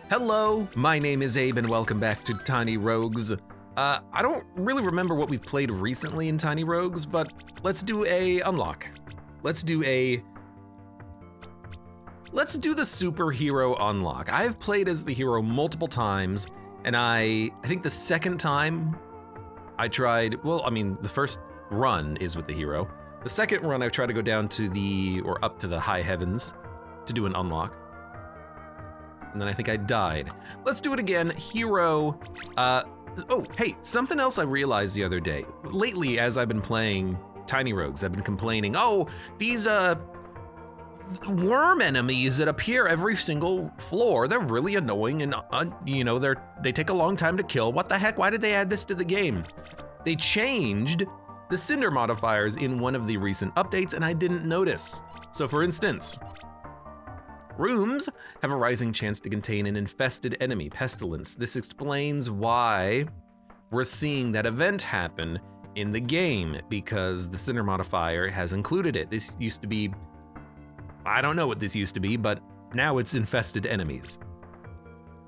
Hello, my name is Abe and welcome back to Tiny Rogues. I don't really remember what we've played recently in Tiny Rogues, but let's do a unlock. Let's do the superhero unlock. I've played as the hero multiple times, and I think the second time I tried, the first run is with the hero. The second run I've tried to go down to up to the high heavens to do an unlock. And then I think I died. Let's do it again. Hero. Oh, hey, something else I realized the other day. Lately, as I've been playing Tiny Rogues, I've been complaining, oh, these worm enemies that appear every single floor, they're really annoying and, they take a long time to kill. What the heck? Why did they add this to the game? They changed the cinder modifiers in one of the recent updates, and I didn't notice. So for instance, rooms have a rising chance to contain an infested enemy, pestilence. This explains why we're seeing that event happen in the game, because the cinder modifier has included it. This used to be, I don't know what this used to be, but now it's infested enemies.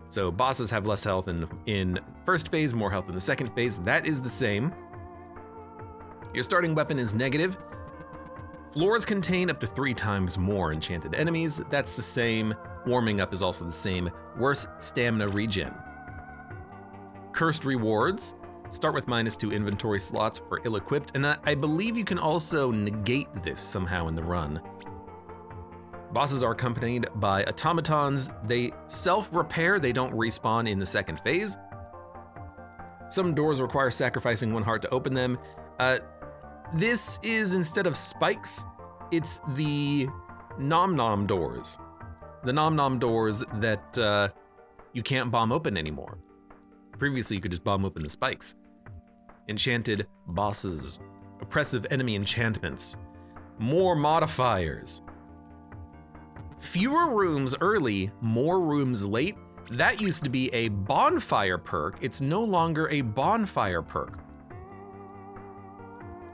So bosses have less health in first phase, more health in the second phase. That is the same. Your starting weapon is negative. Floors contain up to 3 times more enchanted enemies. That's the same. Warming up is also the same. Worse stamina regen. Cursed rewards start with -2 inventory slots for ill-equipped, and I believe you can also negate this somehow in the run. Bosses are accompanied by automatons. They self-repair, they don't respawn in the second phase. Some doors require sacrificing 1 heart to open them. This is, instead of spikes, it's the nom-nom doors. The nom-nom doors that you can't bomb open anymore. Previously, you could just bomb open the spikes. Enchanted bosses. Oppressive enemy enchantments. More modifiers. Fewer rooms early, more rooms late. That used to be a bonfire perk. It's no longer a bonfire perk.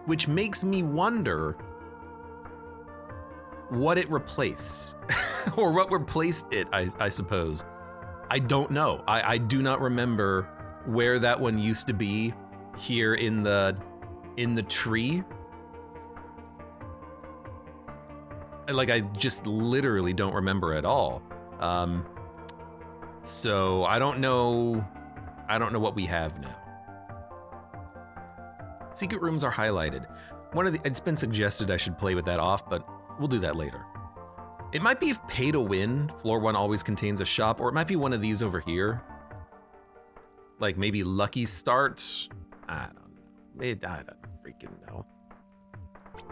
Which makes me wonder what it replaced, or what replaced it, I suppose. I don't know. I do not remember where that one used to be here in the tree. Like, I just literally don't remember at all. So I don't know what we have now. Secret rooms are highlighted. It's been suggested I should play with that off, but we'll do that later. It might be pay to win. Floor 1 always contains a shop, or it might be one of these over here. Like maybe Lucky Start. I don't freaking know.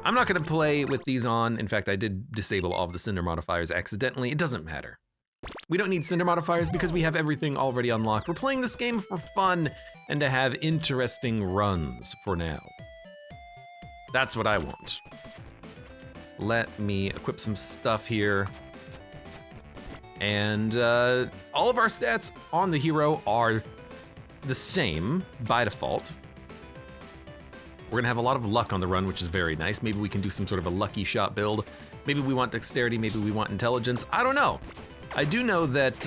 I'm not gonna play with these on. In fact, I did disable all of the cinder modifiers accidentally. It doesn't matter. We don't need cinder modifiers because we have everything already unlocked. We're playing this game for fun and to have interesting runs for now. That's what I want. Let me equip some stuff here. And all of our stats on the hero are the same by default. We're gonna have a lot of luck on the run, which is very nice. Maybe we can do some sort of a lucky shot build. Maybe we want dexterity, maybe we want intelligence. I don't know. I do know that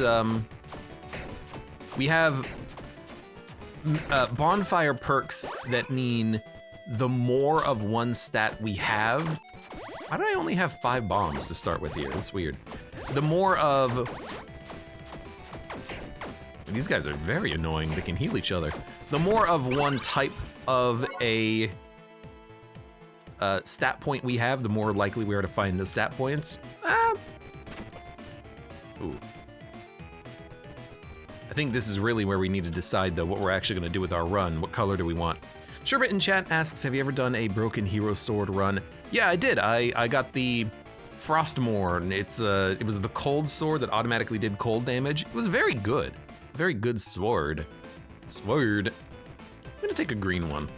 we have bonfire perks that mean the more of one stat we have. Why did I only have 5 bombs to start with here? That's weird. The more of... These guys are very annoying. They can heal each other. The more of one type of a stat point we have, the more likely we are to find those stat points. Ooh. I think this is really where we need to decide, though, what we're actually going to do with our run. What color do we want? Sherbet in chat asks, have you ever done a broken hero sword run? Yeah, I did. I got the Frostmourne. It was the cold sword that automatically did cold damage. It was very good. Very good sword. I'm gonna take a green one.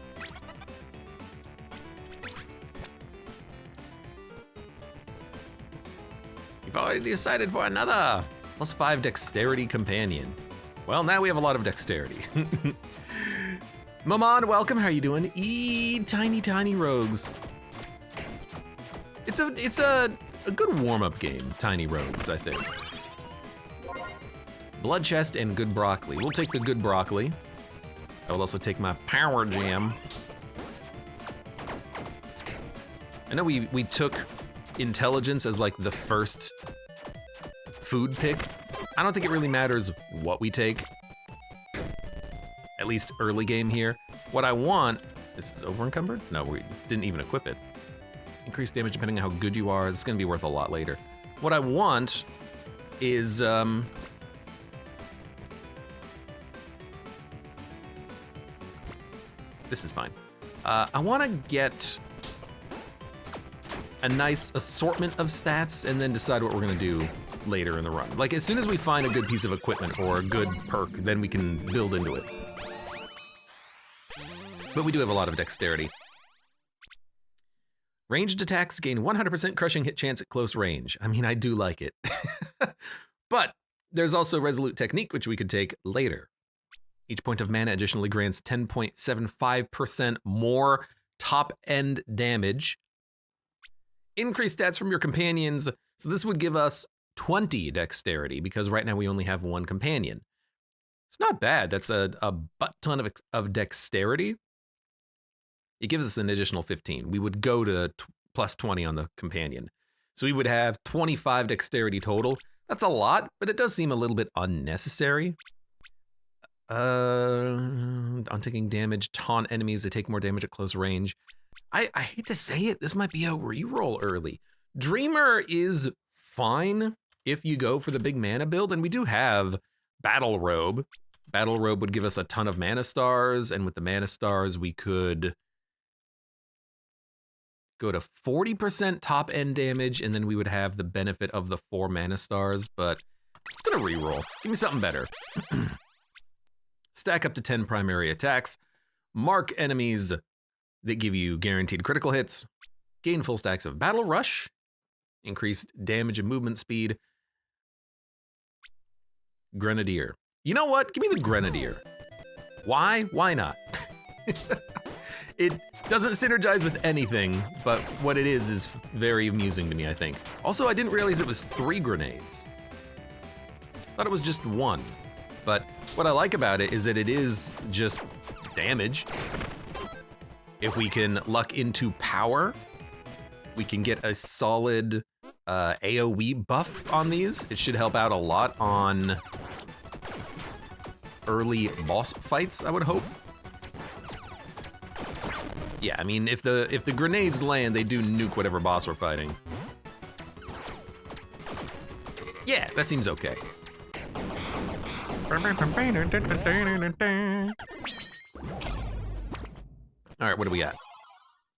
You've already decided for another +5 dexterity companion. Well, now we have a lot of dexterity. Maman, welcome. How are you doing? Tiny Rogues. It's a good warm-up game, Tiny Rogues, I think. Blood chest and good broccoli. We'll take the good broccoli. I will also take my power jam. I know we took intelligence as like the first food pick. I don't think it really matters what we take. At least early game here. What I want, this is over encumbered? No, we didn't even equip it. Increased damage depending on how good you are. It's gonna be worth a lot later. What I want is, this is fine. I wanna get a nice assortment of stats and then decide what we're gonna do later in the run. Like as soon as we find a good piece of equipment or a good perk, then we can build into it. But we do have a lot of dexterity. Ranged attacks gain 100% crushing hit chance at close range. I mean, I do like it. But there's also Resolute Technique, which we could take later. Each point of mana additionally grants 10.75% more top-end damage. Increased stats from your companions. So this would give us 20 dexterity, because right now we only have one companion. It's not bad. That's a butt ton of dexterity. It gives us an additional 15. We would go to plus 20 on the companion. So we would have 25 dexterity total. That's a lot, but it does seem a little bit unnecessary. On taking damage, taunt enemies that take more damage at close range. I hate to say it, this might be a reroll early. Dreamer is fine if you go for the big mana build, and we do have Battle Robe. Battle Robe would give us a ton of mana stars, and with the mana stars we could go to 40% top end damage, and then we would have the benefit of the 4 mana stars, but it's gonna reroll. Give me something better. Stack up to 10 primary attacks. Mark enemies that give you guaranteed critical hits. Gain full stacks of Battle Rush. Increased damage and movement speed. Grenadier. You know what? Give me the Grenadier. Why? Why not? It doesn't synergize with anything, but what it is very amusing to me, I think. Also, I didn't realize it was 3 grenades. Thought it was just 1. But what I like about it is that it is just damage. If we can luck into power, we can get a solid AoE buff on these. It should help out a lot on early boss fights, I would hope. Yeah, I mean, if the grenades land, they do nuke whatever boss we're fighting. Yeah, that seems okay. All right, what do we got?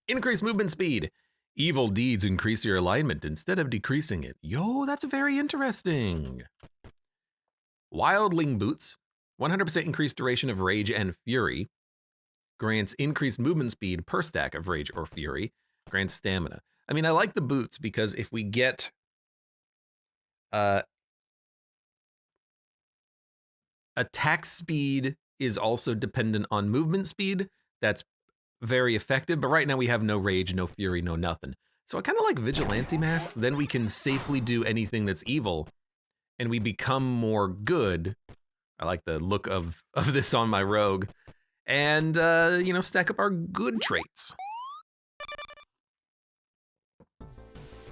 Increase movement speed. Evil deeds increase your alignment instead of decreasing it. Yo, that's very interesting. Wildling boots. 100% increased duration of rage and fury. Grants increased movement speed per stack of rage or fury. Grants stamina. I mean, I like the boots because if we get attack speed is also dependent on movement speed. That's very effective, but right now we have no rage, no fury, no nothing. So I kind of like Vigilante Mask. Then we can safely do anything that's evil, and we become more good. I like the look of this on my rogue. And, you know, stack up our good traits.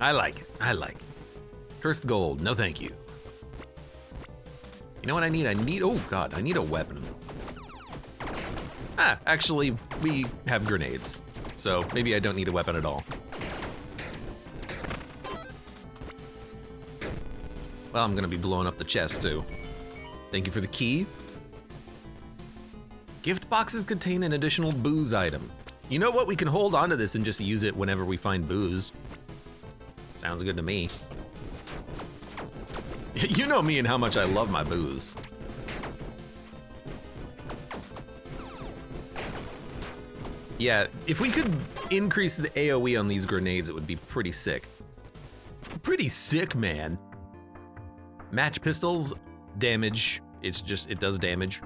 I like it. I like it. Cursed gold. No, thank you. You know what I need? Oh God, I need a weapon. Ah, actually, we have grenades. So maybe I don't need a weapon at all. Well, I'm gonna be blowing up the chest too. Thank you for the key. Gift boxes contain an additional booze item. You know what? We can hold on to this and just use it whenever we find booze. Sounds good to me. You know me and how much I love my booze. Yeah, if we could increase the AoE on these grenades, it would be pretty sick. Pretty sick, man. Match pistols, damage. It does damage.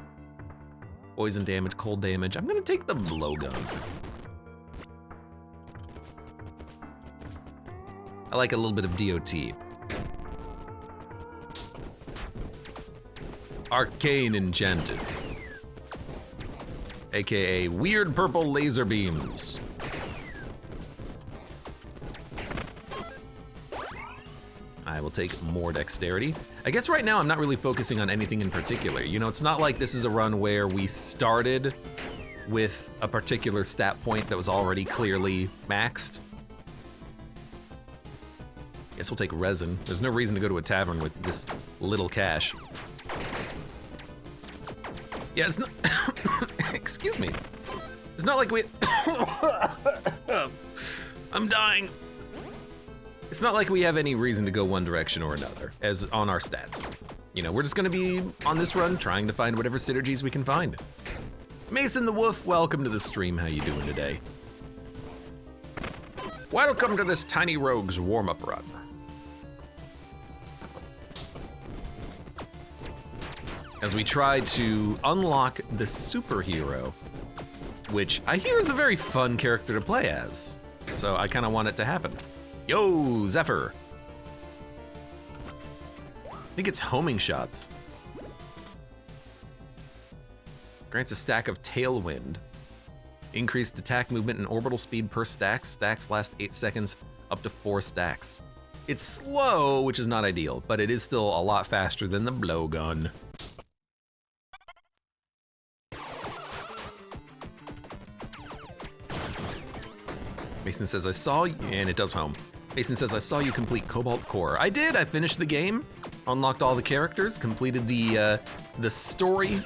Poison damage, cold damage. I'm gonna take the blowgun. I like a little bit of DOT. Arcane Enchanted. AKA Weird Purple Laser Beams. I will take more dexterity. I guess right now I'm not really focusing on anything in particular. You know, it's not like this is a run where we started with a particular stat point that was already clearly maxed. Guess we'll take resin. There's no reason to go to a tavern with this little cash. Yeah, it's not... Excuse me. It's not like we... I'm dying. It's not like we have any reason to go one direction or another, as on our stats. You know, we're just gonna be on this run trying to find whatever synergies we can find. Mason the Wolf, welcome to the stream. How you doing today? Welcome to this Tiny Rogues warm-up run. As we try to unlock the superhero, which I hear is a very fun character to play as. So I kind of want it to happen. Yo, Zephyr. I think it's homing shots. Grants a stack of Tailwind. Increased attack movement and orbital speed per stack. Stacks last 8 seconds, up to 4 stacks. It's slow, which is not ideal, but it is still a lot faster than the blowgun. Mason says, I saw you, and it does home. Mason says, I saw you complete Cobalt Core. I did, I finished the game, unlocked all the characters, completed the story.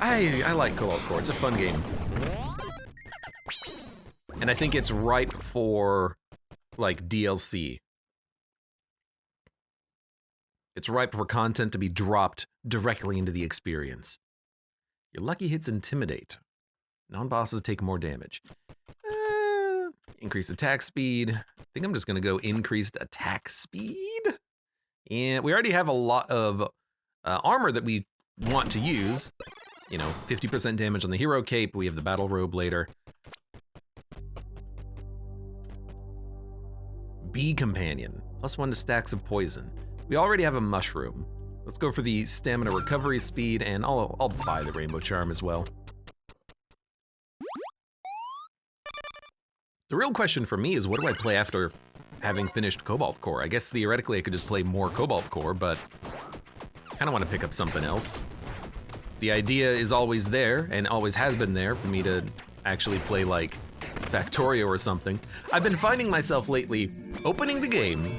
I like Cobalt Core, it's a fun game. And I think it's ripe for, like, DLC. It's ripe for content to be dropped directly into the experience. Your lucky hits intimidate. Non-bosses take more damage. Increased attack speed. I think I'm just gonna go increased attack speed. And we already have a lot of armor that we want to use. You know, 50% damage on the hero cape. We have the battle robe later. Bee companion. +1 to stacks of poison. We already have a mushroom. Let's go for the stamina recovery speed, and I'll buy the rainbow charm as well. The real question for me is, what do I play after having finished Cobalt Core? I guess theoretically I could just play more Cobalt Core, but I kind of want to pick up something else. The idea is always there, and always has been there, for me to actually play like Factorio or something. I've been finding myself lately opening the game.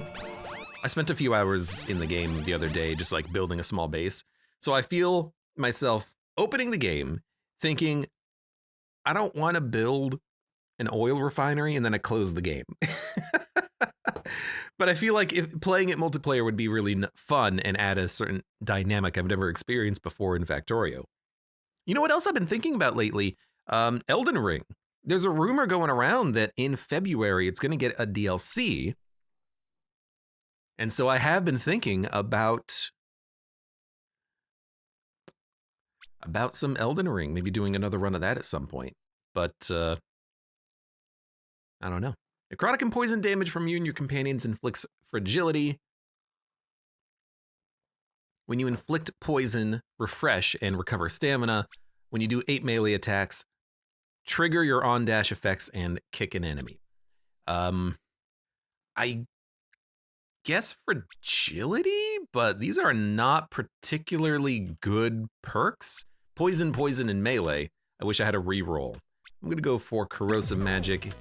I spent a few hours in the game the other day just like building a small base. So I feel myself opening the game thinking, I don't want to build an oil refinery, and then I close the game. But I feel like if playing it multiplayer would be really fun and add a certain dynamic I've never experienced before in Factorio. You know what else I've been thinking about lately? Elden Ring. There's a rumor going around that in February it's going to get a DLC. And so I have been thinking about some Elden Ring, maybe doing another run of that at some point. But I don't know. Necrotic and poison damage from you and your companions inflicts fragility. When you inflict poison, refresh and recover stamina. When you do 8 melee attacks, trigger your on-dash effects and kick an enemy. I guess fragility, but these are not particularly good perks. Poison, poison, and melee. I wish I had a reroll. I'm gonna go for corrosive magic.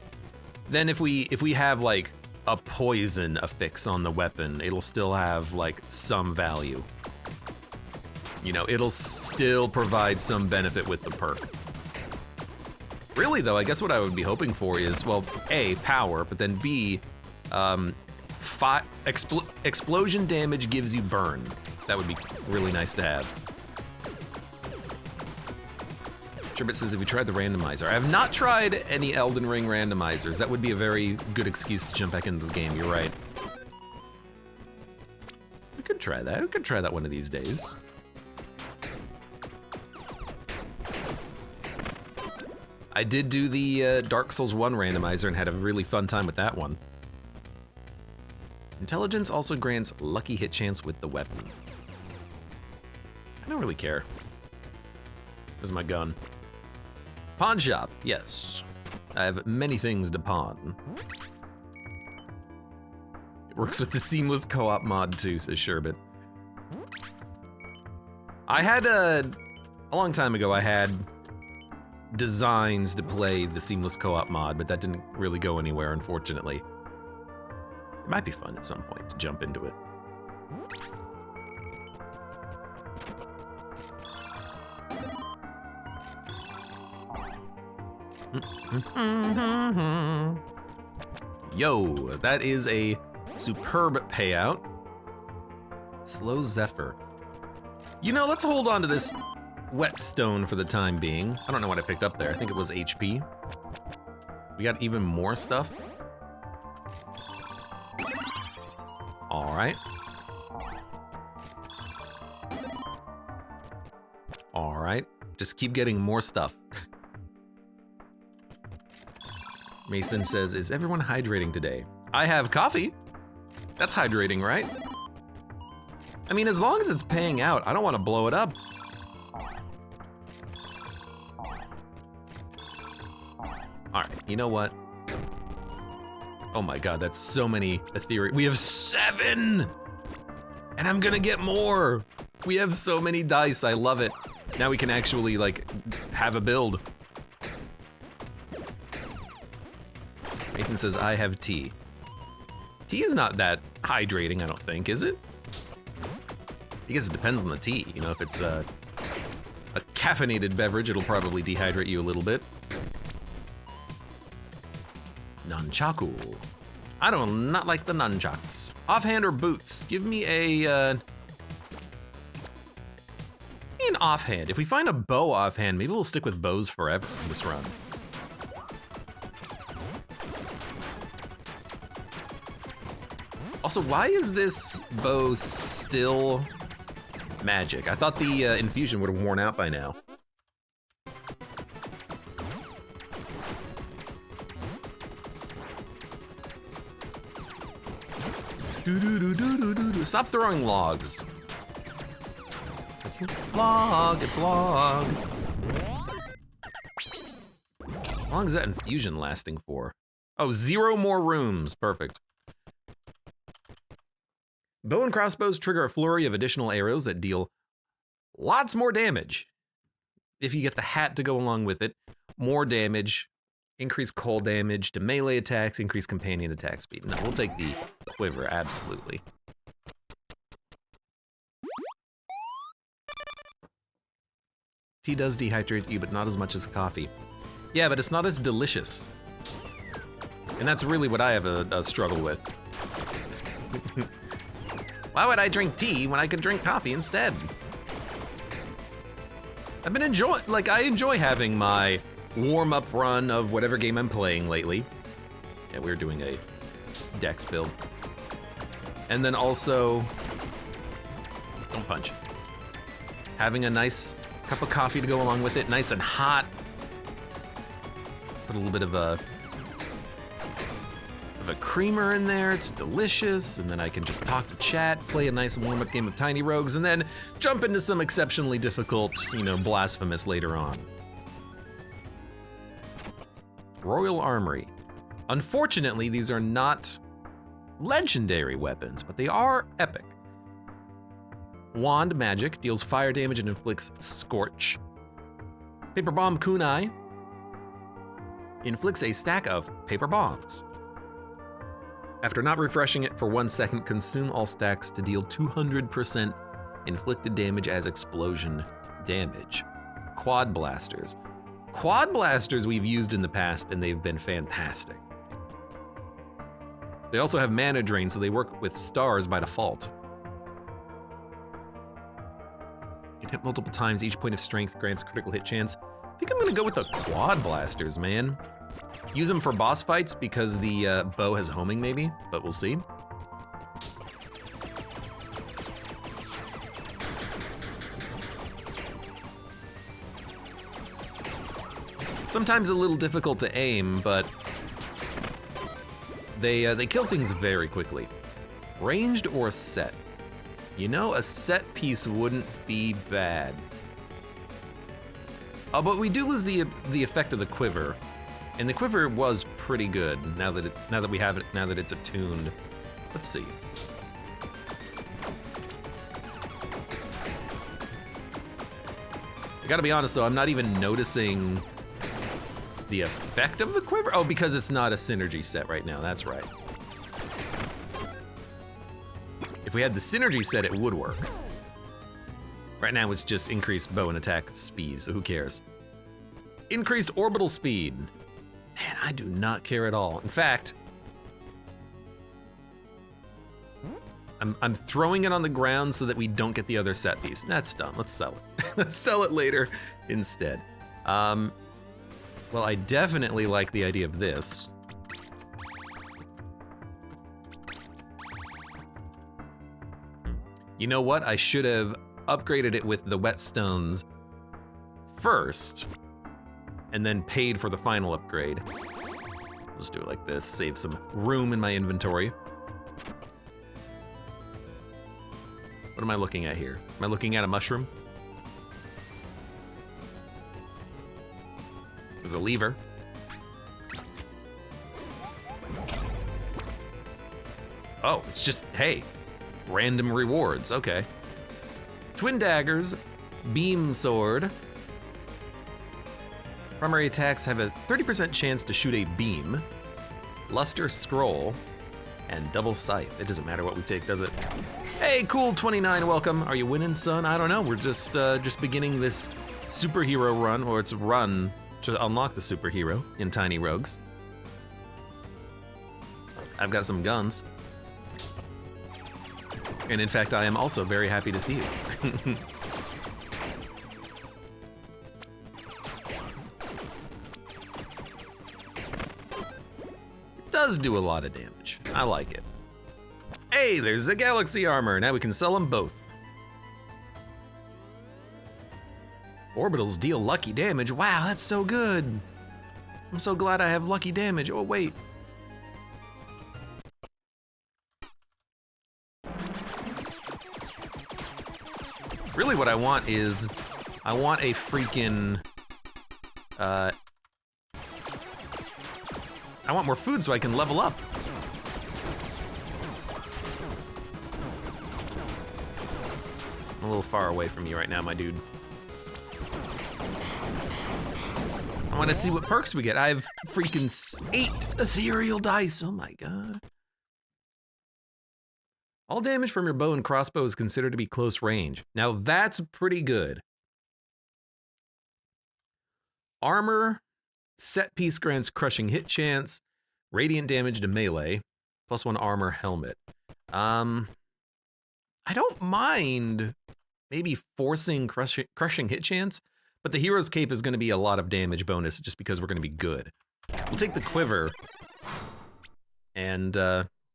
Then if we have like a poison affix on the weapon, it'll still have like some value. You know, it'll still provide some benefit with the perk. Really though, I guess what I would be hoping for is, well, A, power, but then B, explosion damage gives you burn. That would be really nice to have. Sherbet says, have you tried the randomizer? I have not tried any Elden Ring randomizers. That would be a very good excuse to jump back into the game, you're right. We could try that. We could try that one of these days. I did do the Dark Souls 1 randomizer and had a really fun time with that one. Intelligence also grants lucky hit chance with the weapon. I don't really care. Where's my gun? Pawn shop, yes. I have many things to pawn. It works with the seamless co-op mod too, says Sherbet. I had a long time ago, I had designs to play the seamless co-op mod, but that didn't really go anywhere, unfortunately. It might be fun at some point to jump into it. Yo, that is a superb payout. Slow Zephyr. You know, let's hold on to this whetstone for the time being. I don't know what I picked up there. I think it was HP. We got even more stuff. All right. All right. Just keep getting more stuff. Mason says, is everyone hydrating today? I have coffee. That's hydrating, right? I mean, as long as it's paying out, I don't want to blow it up. All right, you know what? Oh my God, that's so many ethereal. We have 7! And I'm gonna get more. We have so many dice, I love it. Now we can actually, like, have a build. Mason says, I have tea. Tea is not that hydrating, I don't think, is it? I guess it depends on the tea. You know, if it's a caffeinated beverage, it'll probably dehydrate you a little bit. Nunchaku. I don't not like the nunchucks. Offhand or boots? Give me an offhand. If we find a bow offhand, maybe we'll stick with bows forever in this run. Also, why is this bow still magic? I thought the infusion would have worn out by now. Stop throwing logs. It's log, it's log. How long is that infusion lasting for? Oh, 0 more rooms, perfect. Bow and crossbows trigger a flurry of additional arrows that deal lots more damage. If you get the hat to go along with it, more damage, increase cold damage to melee attacks, increase companion attack speed. No, we'll take the quiver, absolutely. Tea does dehydrate you, but not as much as coffee. Yeah, but it's not as delicious. And that's really what I have a struggle with. Why would I drink tea when I could drink coffee instead? I've been I enjoy having my warm-up run of whatever game I'm playing lately. Yeah, we're doing a Dex build. And then also, don't punch. Having a nice cup of coffee to go along with it, nice and hot. Put a little bit of a creamer in there, it's delicious, and then I can just talk to chat, play a nice warm-up game of Tiny Rogues, and then jump into some exceptionally difficult, you know, blasphemous later on. Royal Armory. Unfortunately, these are not legendary weapons, but they are epic. Wand magic, deals fire damage and inflicts scorch. Paper Bomb Kunai inflicts a stack of paper bombs. After not refreshing it for 1 second, consume all stacks to deal 200% inflicted damage as explosion damage. Quad blasters. Quad blasters we've used in the past and they've been fantastic. They also have mana drain, so they work with stars by default. You can hit multiple times, each point of strength grants critical hit chance. I think I'm gonna go with the quad blasters, man. Use them for boss fights because the bow has homing maybe, but we'll see. Sometimes a little difficult to aim, but they kill things very quickly. Ranged or set? You know, a set piece wouldn't be bad. Oh, but we do lose the effect of the quiver, and the quiver was pretty good now that we have it, now that it's attuned. Let's see. I gotta be honest though, I'm not even noticing the effect of the quiver. Oh, because it's not a synergy set right now, that's right. If we had the synergy set, it would work. Right now it's just increased bow and attack speed, so who cares? Increased orbital speed. Man, I do not care at all. In fact, I'm throwing it on the ground so that we don't get the other set piece. That's dumb, let's sell it. Let's sell it later instead. Well, I definitely like the idea of this. You know what? I should have upgraded it with the whetstones first, and then paid for the final upgrade. Let's do it like this, save some room in my inventory. What am I looking at here? Am I looking at a mushroom? There's a lever. Oh, it's just, hey, random rewards, okay. Twin daggers, beam sword. Primary attacks have a 30% chance to shoot a beam. Luster scroll, and double scythe. It doesn't matter what we take, does it? Hey, cool29, welcome. Are you winning, son? I don't know. We're just beginning this superhero run, or it's run to unlock the superhero in Tiny Rogues. I've got some guns. And in fact, I am also very happy to see you. It does do a lot of damage. I like it. Hey, there's a galaxy armor. Now we can sell them both. Orbitals deal lucky damage. Wow, that's so good. I'm so glad I have lucky damage. Oh, wait. Really what I want is, I want a freaking, I want more food so I can level up. I'm a little far away from you right now, my dude. I want to see what perks we get. I have freaking 8 ethereal dice. Oh my god. All damage from your bow and crossbow is considered to be close range. Now that's pretty good. Armor, set piece grants crushing hit chance, radiant damage to melee, +1 armor helmet. I don't mind maybe forcing crushing hit chance, but the hero's cape is gonna be a lot of damage bonus just because we're gonna be good. We'll take the quiver and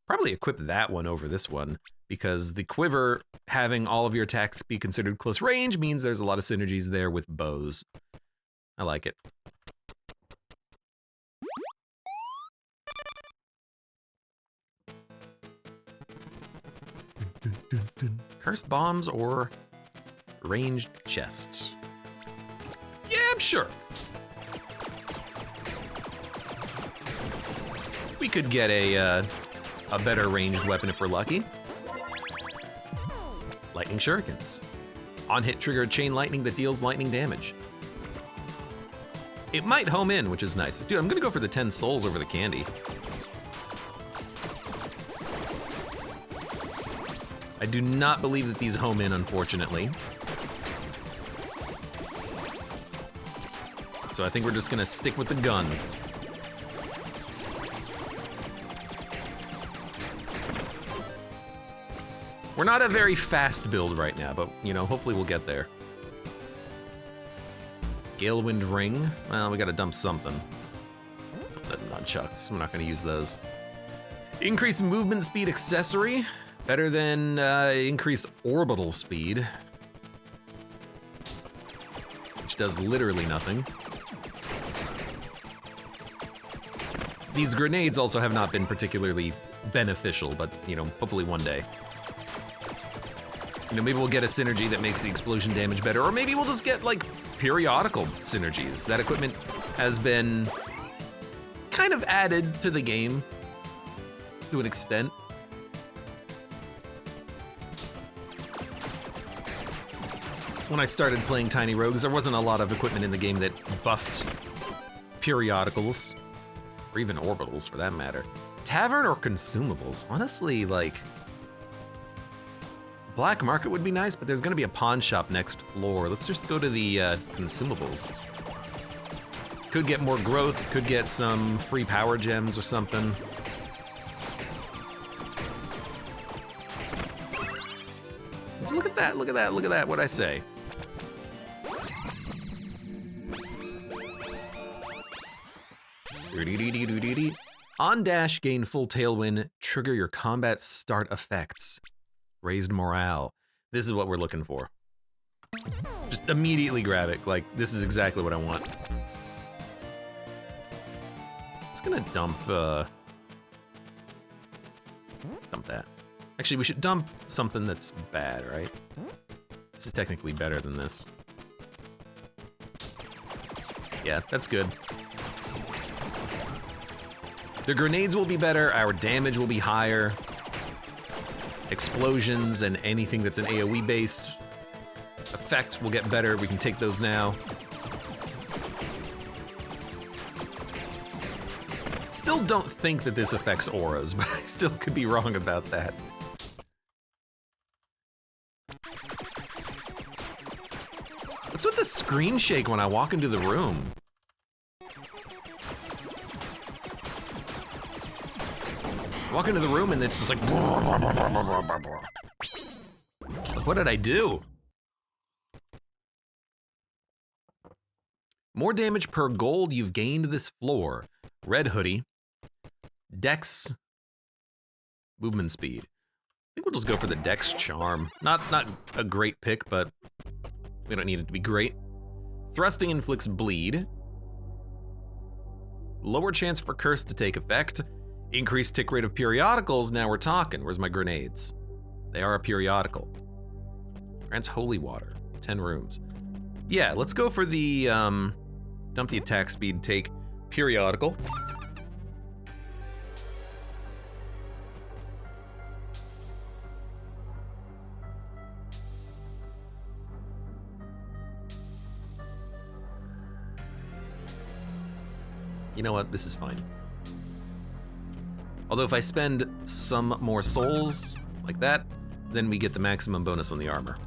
probably equip that one over this one, because the quiver having all of your attacks be considered close range means there's a lot of synergies there with bows. I like it. Cursed bombs or ranged chests? Yeah, I'm sure. We could get a better ranged weapon if we're lucky. Lightning shurikens. On hit trigger chain lightning that deals lightning damage. It might home in, which is nice. Dude, I'm gonna go for the 10 souls over the candy. I do not believe that these home in, unfortunately. So I think we're just gonna stick with the gun. We're not a very fast build right now, but you know, hopefully we'll get there. Galewind ring. Well, we gotta dump something. Nunchucks, we're not gonna use those. Increased movement speed accessory. Better than increased orbital speed. Which does literally nothing. These grenades also have not been particularly beneficial, but you know, hopefully one day. You know, maybe we'll get a synergy that makes the explosion damage better, or maybe we'll just get like periodical synergies. That equipment has been kind of added to the game to an extent. When I started playing Tiny Rogues, there wasn't a lot of equipment in the game that buffed periodicals, or even orbitals for that matter. Tavern or consumables? Honestly, like, black market would be nice, but there's gonna be a pawn shop next floor. Let's just go to the consumables. Could get more growth, could get some free power gems or something. Look at that, look at that, look at that, what'd I say? On dash, gain full tailwind, trigger your combat start effects. Raised morale. This is what we're looking for. Just immediately grab it, like this is exactly what I want. Just gonna dump that. Actually, we should dump something that's bad, right? This is technically better than this. Yeah, that's good. The grenades will be better, our damage will be higher. Explosions and anything that's an AoE based effect will get better. We can take those now. Still don't think that this affects auras, but I still could be wrong about that. What's with the screen shake when I walk into the room? Walk into the room and it's just like, what did I do? More damage per gold you've gained this floor. Red hoodie. Dex. Movement speed. I think we'll just go for the Dex charm. Not a great pick, but we don't need it to be great. Thrusting inflicts bleed. Lower chance for curse to take effect. Increased tick rate of periodicals, now we're talking. Where's my grenades? They are a periodical. Grants holy water, 10 rooms. Yeah, let's go for the, dump the attack speed, take periodical. You know what, this is fine. Although if I spend some more souls, like that, then we get the maximum bonus on the armor.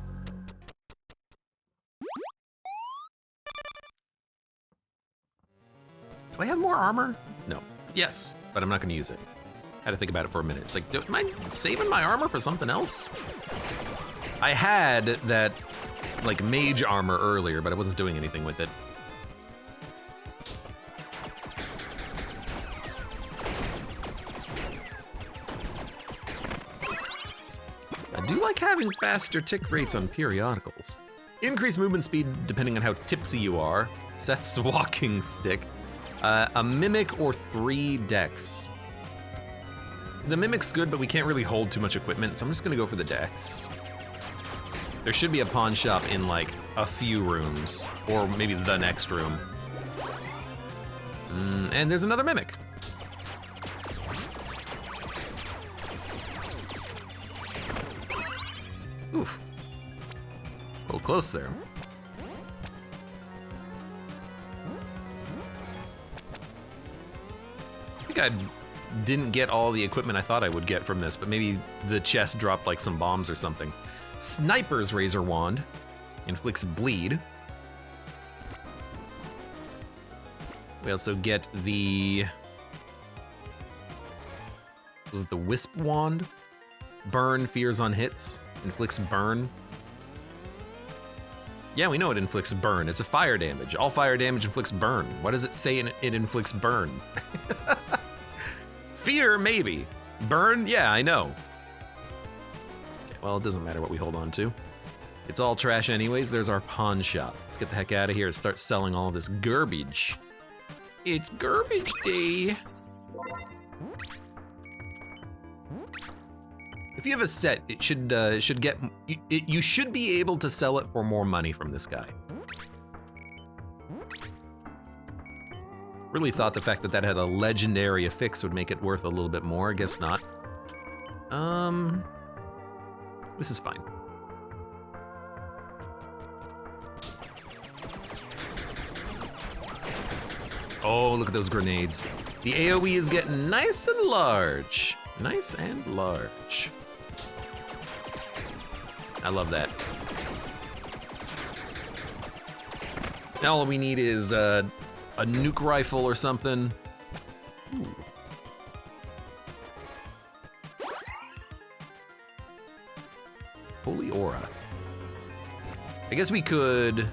Do I have more armor? No. Yes, but I'm not gonna use it. Had to think about it for a minute. It's like, am I saving my armor for something else? I had that, like, mage armor earlier, but I wasn't doing anything with it. I do like having faster tick rates on periodicals. Increase movement speed depending on how tipsy you are. Seth's walking stick. A mimic or 3 dex. The mimic's good, but we can't really hold too much equipment, so I'm just gonna go for the dex. There should be a pawn shop in like a few rooms, or maybe the next room. And there's another mimic. Oof. A little close there. I think I didn't get all the equipment I thought I would get from this, but maybe the chest dropped like some bombs or something. Sniper's Razor Wand inflicts bleed. We also get the... was it the Wisp Wand? Burn fears on hits. Inflicts burn. Yeah, we know it inflicts burn. It's a fire damage. All fire damage inflicts burn. What does it say it inflicts burn? Fear, maybe. Burn, yeah, I know. Okay, well, it doesn't matter what we hold on to. It's all trash anyways. There's our pawn shop. Let's get the heck out of here and start selling all this garbage. It's garbage day. If you have a set, it should get, you should be able to sell it for more money from this guy. Really thought the fact that that had a legendary affix would make it worth a little bit more. I guess not. This is fine. Oh, look at those grenades. The AoE is getting nice and large. Nice and large. I love that. Now all we need is a nuke rifle or something. Ooh. Holy aura. I guess we could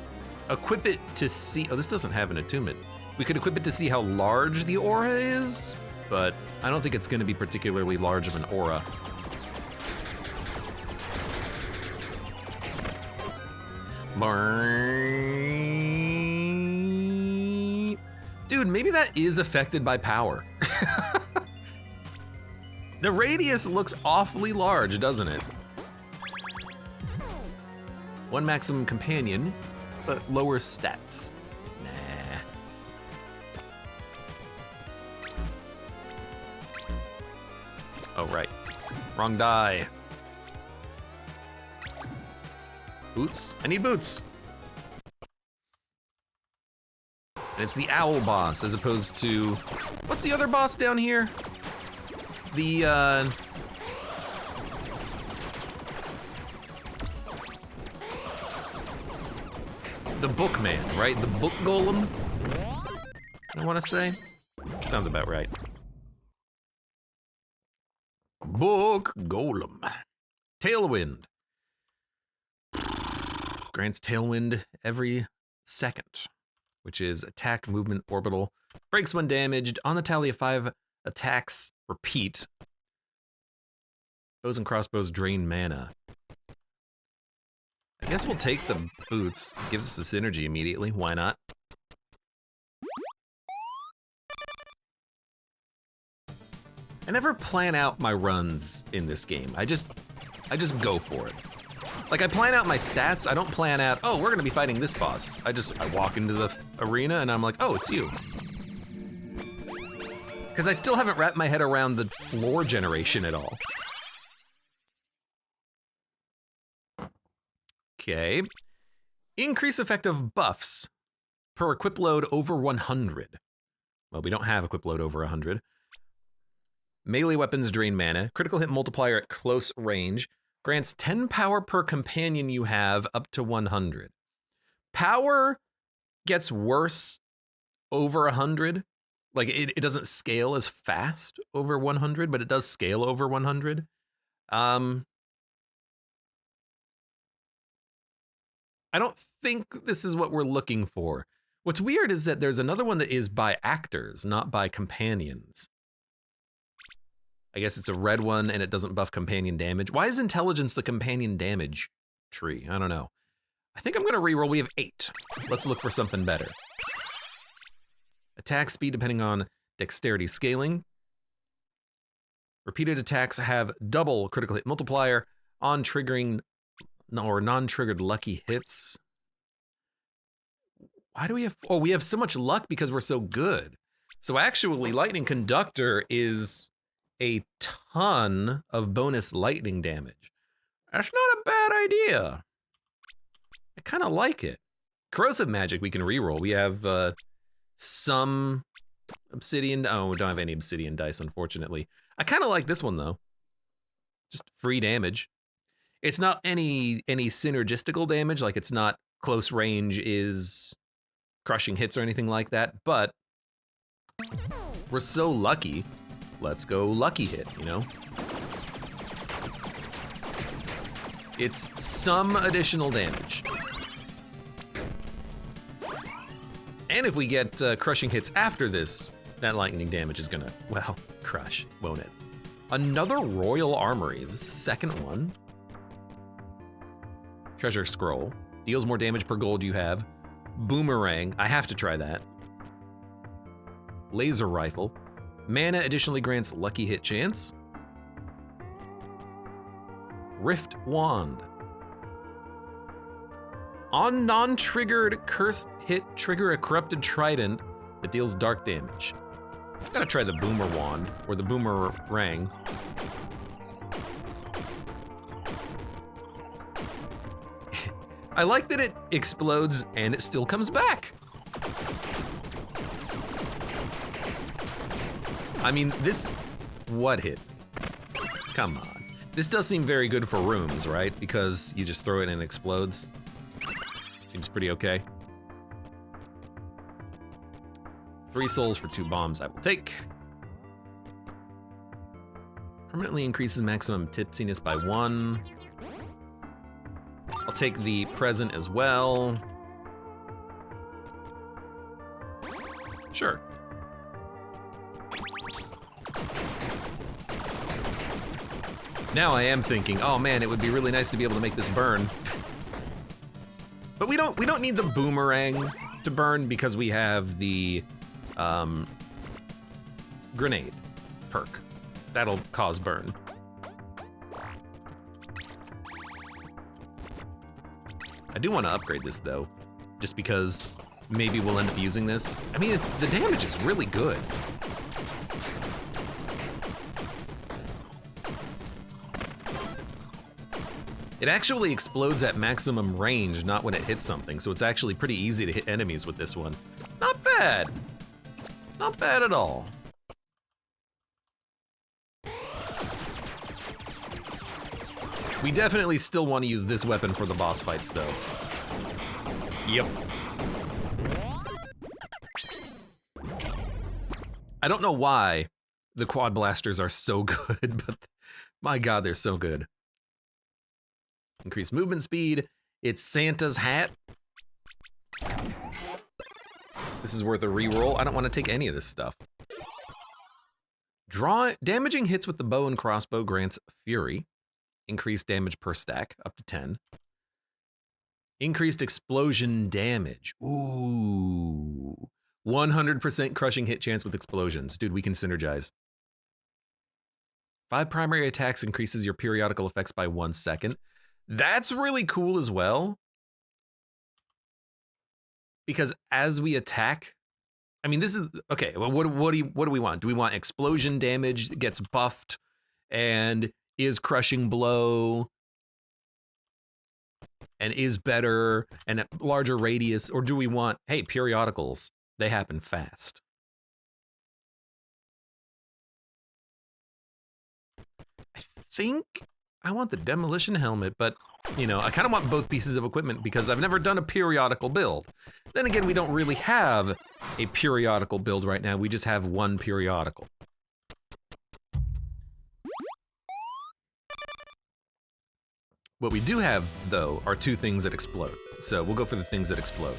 equip it to see, oh, this doesn't have an attunement. We could equip it to see how large the aura is, but I don't think it's gonna be particularly large of an aura. Dude, maybe that is affected by power. The radius looks awfully large, doesn't it? One maximum companion, but lower stats. Nah. Oh, right. Wrong die. Boots? I need boots. And it's the owl boss as opposed to, what's the other boss down here? The bookman, right? The book golem, I wanna say. Sounds about right. Book golem. Tailwind. Grants tailwind every second, which is attack, movement, orbital. Breaks when damaged. On the tally of 5 attacks, repeat. Bows and crossbows drain mana. I guess we'll take the boots. Gives us a synergy immediately. Why not? I never plan out my runs in this game. I just go for it. Like, I plan out my stats. I don't plan out, oh, we're gonna be fighting this boss. I walk into the arena and I'm like, oh, it's you. Because I still haven't wrapped my head around the floor generation at all. Okay. Increase effect of buffs per equip load over 100. Well, we don't have equip load over 100. Melee weapons drain mana. Critical hit multiplier at close range. Grants 10 power per companion you have up to 100. Power gets worse over 100. Like, it doesn't scale as fast over 100, but it does scale over 100. I don't think this is what we're looking for. What's weird is that there's another one that is by actors, not by companions. I guess it's a red one and it doesn't buff companion damage. Why is intelligence the companion damage tree? I don't know. I think I'm gonna reroll. We have 8. Let's look for something better. Attack speed depending on dexterity scaling. Repeated attacks have double critical hit multiplier on triggering or non-triggered lucky hits. Why do we have, oh, we have so much luck because we're so good. So actually, Lightning Conductor is a ton of bonus lightning damage. That's not a bad idea. I kind of like it. Corrosive Magic we can reroll. We have some obsidian, oh, we don't have any obsidian dice, unfortunately. I kind of like this one though. Just free damage. It's not any synergistical damage, like it's not close range is crushing hits or anything like that, but we're so lucky. Let's go lucky hit, you know? It's some additional damage. And if we get crushing hits after this, that lightning damage is gonna, well, crush, won't it? Another Royal Armory, is this the second one? Treasure Scroll, deals more damage per gold you have. Boomerang, I have to try that. Laser Rifle, mana additionally grants lucky hit chance. Rift Wand. On non-triggered cursed hit, trigger a corrupted that deals dark damage. Gotta try the Boomer Wand, or the Boomerang. I like that it explodes and it still comes back. I mean, this, what hit? Come on. This does seem very good for rooms, right? Because you just throw it and it explodes. Seems pretty okay. 3 souls for 2 bombs I will take. Permanently increases maximum tipsiness by 1. I'll take the present as well. Sure. Now I am thinking, oh man, it would be really nice to be able to make this burn. But we don't need the boomerang to burn because we have the grenade perk. That'll cause burn. I do want to upgrade this though, just because maybe we'll end up using this. I mean, the damage is really good. It actually explodes at maximum range, not when it hits something, so it's actually pretty easy to hit enemies with this one. Not bad. Not bad at all. We definitely still want to use this weapon for the boss fights, though. Yep. I don't know why the quad blasters are so good, but my god, they're so good. Increased movement speed. It's Santa's hat. This is worth a reroll. I don't want to take any of this stuff. Damaging hits with the bow and crossbow grants Fury. Increased damage per stack, up to 10. Increased explosion damage. Ooh. 100% crushing hit chance with explosions. Dude, we can synergize. 5 primary attacks increases your periodical effects by 1 second. That's really cool as well. Because as we attack, I mean, this is, okay, well, what do we want? Do we want explosion damage that gets buffed and is crushing blow and is better and at larger radius? Or do we want, hey, periodicals, they happen fast. I think I want the demolition helmet, but you know, I kind of want both pieces of equipment because I've never done a periodical build. Then again, we don't really have a periodical build right now. We just have one periodical. What we do have, though, are 2 things that explode. So we'll go for the things that explode.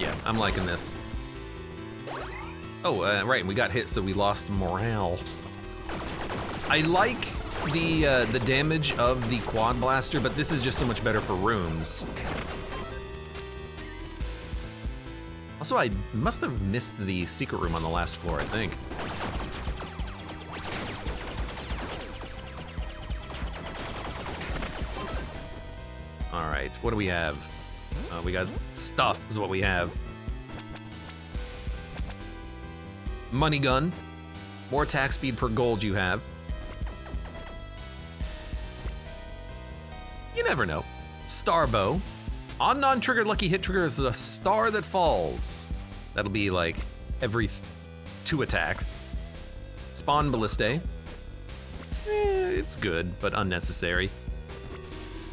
Yeah, I'm liking this. Oh, right, we got hit, so we lost morale. I like the damage of the quad blaster, but this is just so much better for rooms. Also, I must have missed the secret room on the last floor, I think. All right, what do we have? We got stuff is what we have. Money gun. More attack speed per gold you have. You never know. Star bow. On non-triggered lucky hit triggers a star that falls. That'll be like every 2 attacks. Spawn ballistae. It's good, but unnecessary.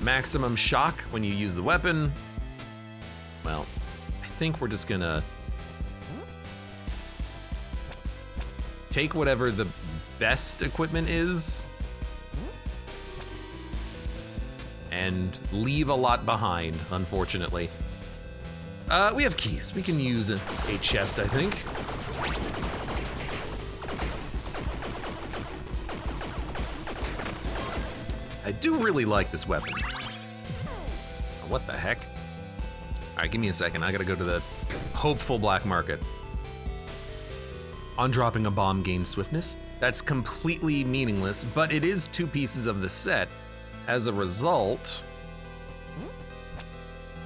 Maximum shock when you use the weapon. Well, I think we're just gonna take whatever the best equipment is and leave a lot behind, unfortunately. We have keys. We can use a chest, I think. I do really like this weapon. What the heck? All right, give me a second. I gotta go to the hopeful black market. On dropping a bomb gains swiftness. That's completely meaningless, but it is 2 pieces of the set. As a result,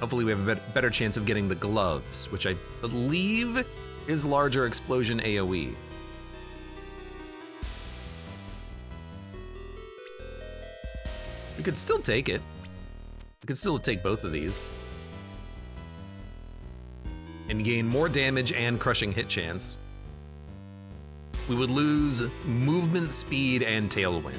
hopefully we have a better chance of getting the gloves, which I believe is larger explosion AoE. We could still take it. We could still take both of these. And gain more damage and crushing hit chance. We would lose movement speed and tailwind.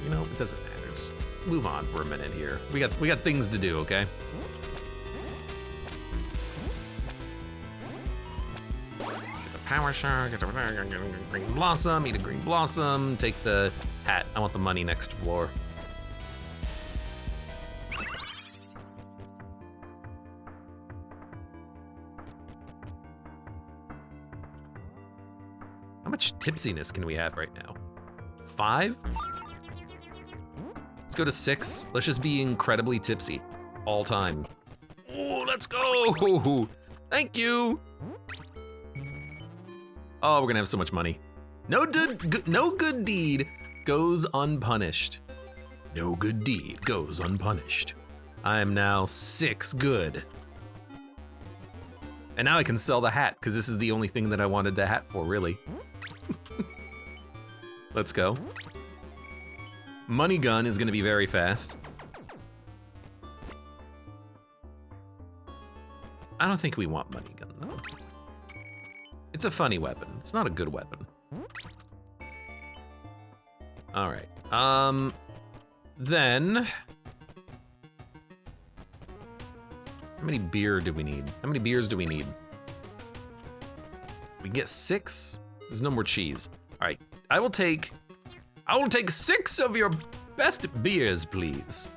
You know, it doesn't matter. Just move on for a minute here. We got things to do, okay? Get the power shard, get the green blossom, eat a green blossom, take the hat. I want the money next floor. How much tipsiness can we have right now? 5? Let's go to 6. Let's just be incredibly tipsy all time. Oh, let's go! Thank you! Oh, we're gonna have so much money. No good deed goes unpunished. No good deed goes unpunished. I am now 6 good. And now I can sell the hat, because this is the only thing that I wanted the hat for, really. Let's go. Money gun is gonna be very fast. I don't think we want money gun, though. It's a funny weapon. It's not a good weapon. All right. Then... How many beer do we need? How many beers do we need? We get 6? There's no more cheese. All right, I will take 6 of your best beers, please.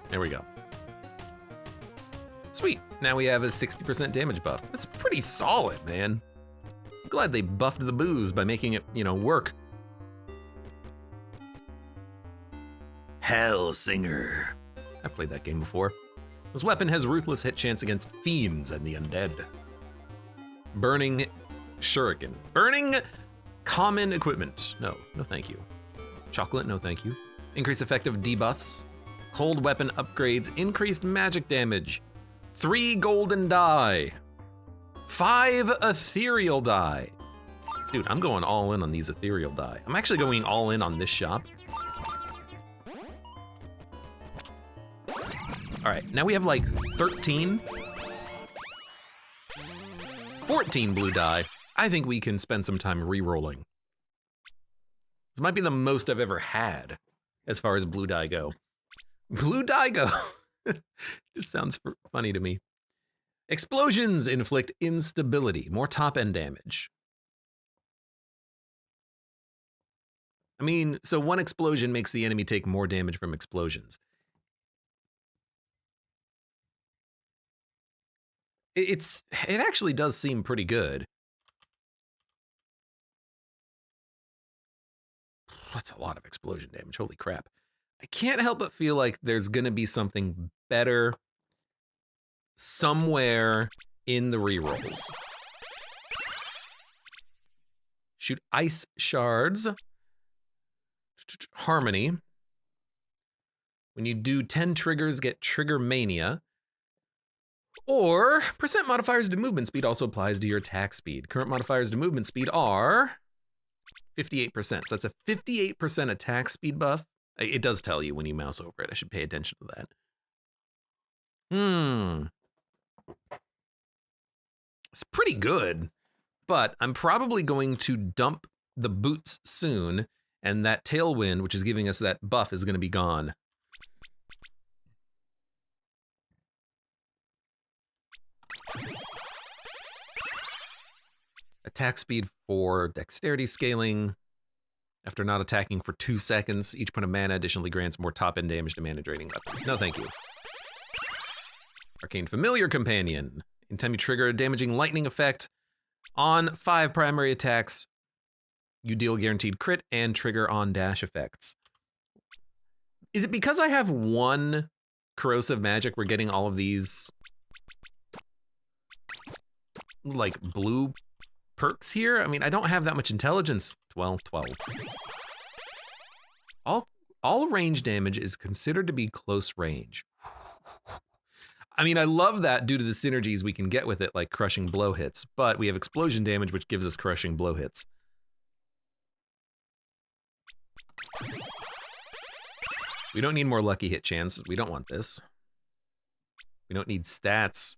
There we go. Sweet, now we have a 60% damage buff. That's pretty solid, man. I'm glad they buffed the booze by making it, you know, work. Hellsinger. I've played that game before. This weapon has ruthless hit chance against fiends and the undead. Burning shuriken. Burning common equipment. No thank you. Chocolate, no thank you. Increased effective debuffs. Cold weapon upgrades, increased magic damage. 3 golden die. 5 ethereal die. Dude, I'm going all in on these ethereal die. I'm actually going all in on this shop. All right, now we have like 13. 14 blue die. I think we can spend some time re-rolling. This might be the most I've ever had as far as blue die go. Blue die go. Just sounds funny to me. Explosions inflict instability, more top-end damage. I mean, so one explosion makes the enemy take more damage from explosions. It actually does seem pretty good. That's a lot of explosion damage, holy crap. I can't help but feel like there's gonna be something better somewhere in the rerolls. Shoot ice shards. Harmony. When you do 10 triggers, get trigger mania. Or percent modifiers to movement speed also applies to your attack speed. Current modifiers to movement speed are 58%. So that's a 58% attack speed buff. It does tell you when you mouse over it. I should pay attention to that. It's pretty good, but I'm probably going to dump the boots soon, and that tailwind, which is giving us that buff, is going to be gone. Attack speed 4, dexterity scaling. After not attacking for 2 seconds, each point of mana additionally grants more top-end damage to mana-draining weapons. No thank you. Arcane Familiar Companion. Anytime you trigger a damaging lightning effect on 5 primary attacks, you deal guaranteed crit and trigger on dash effects. Is it because I have 1 corrosive magic we're getting all of these like blue perks here? I mean, I don't have that much intelligence. 12. All range damage is considered to be close range. I mean, I love that due to the synergies we can get with it, like crushing blow hits, but we have explosion damage, which gives us crushing blow hits. We don't need more lucky hit chances. We don't want this. We don't need stats.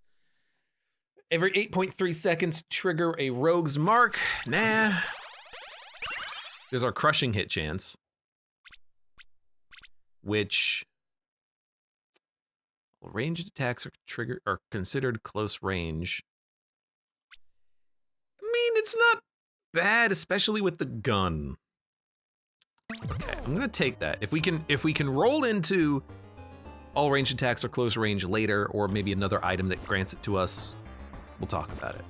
Every 8.3 seconds, trigger a rogue's mark. Nah. There's our crushing hit chance, which ranged attacks are considered close range. I mean, it's not bad, especially with the gun. Okay, I'm gonna take that. If we can roll into all ranged attacks are close range later, or maybe another item that grants it to us, we'll talk about it.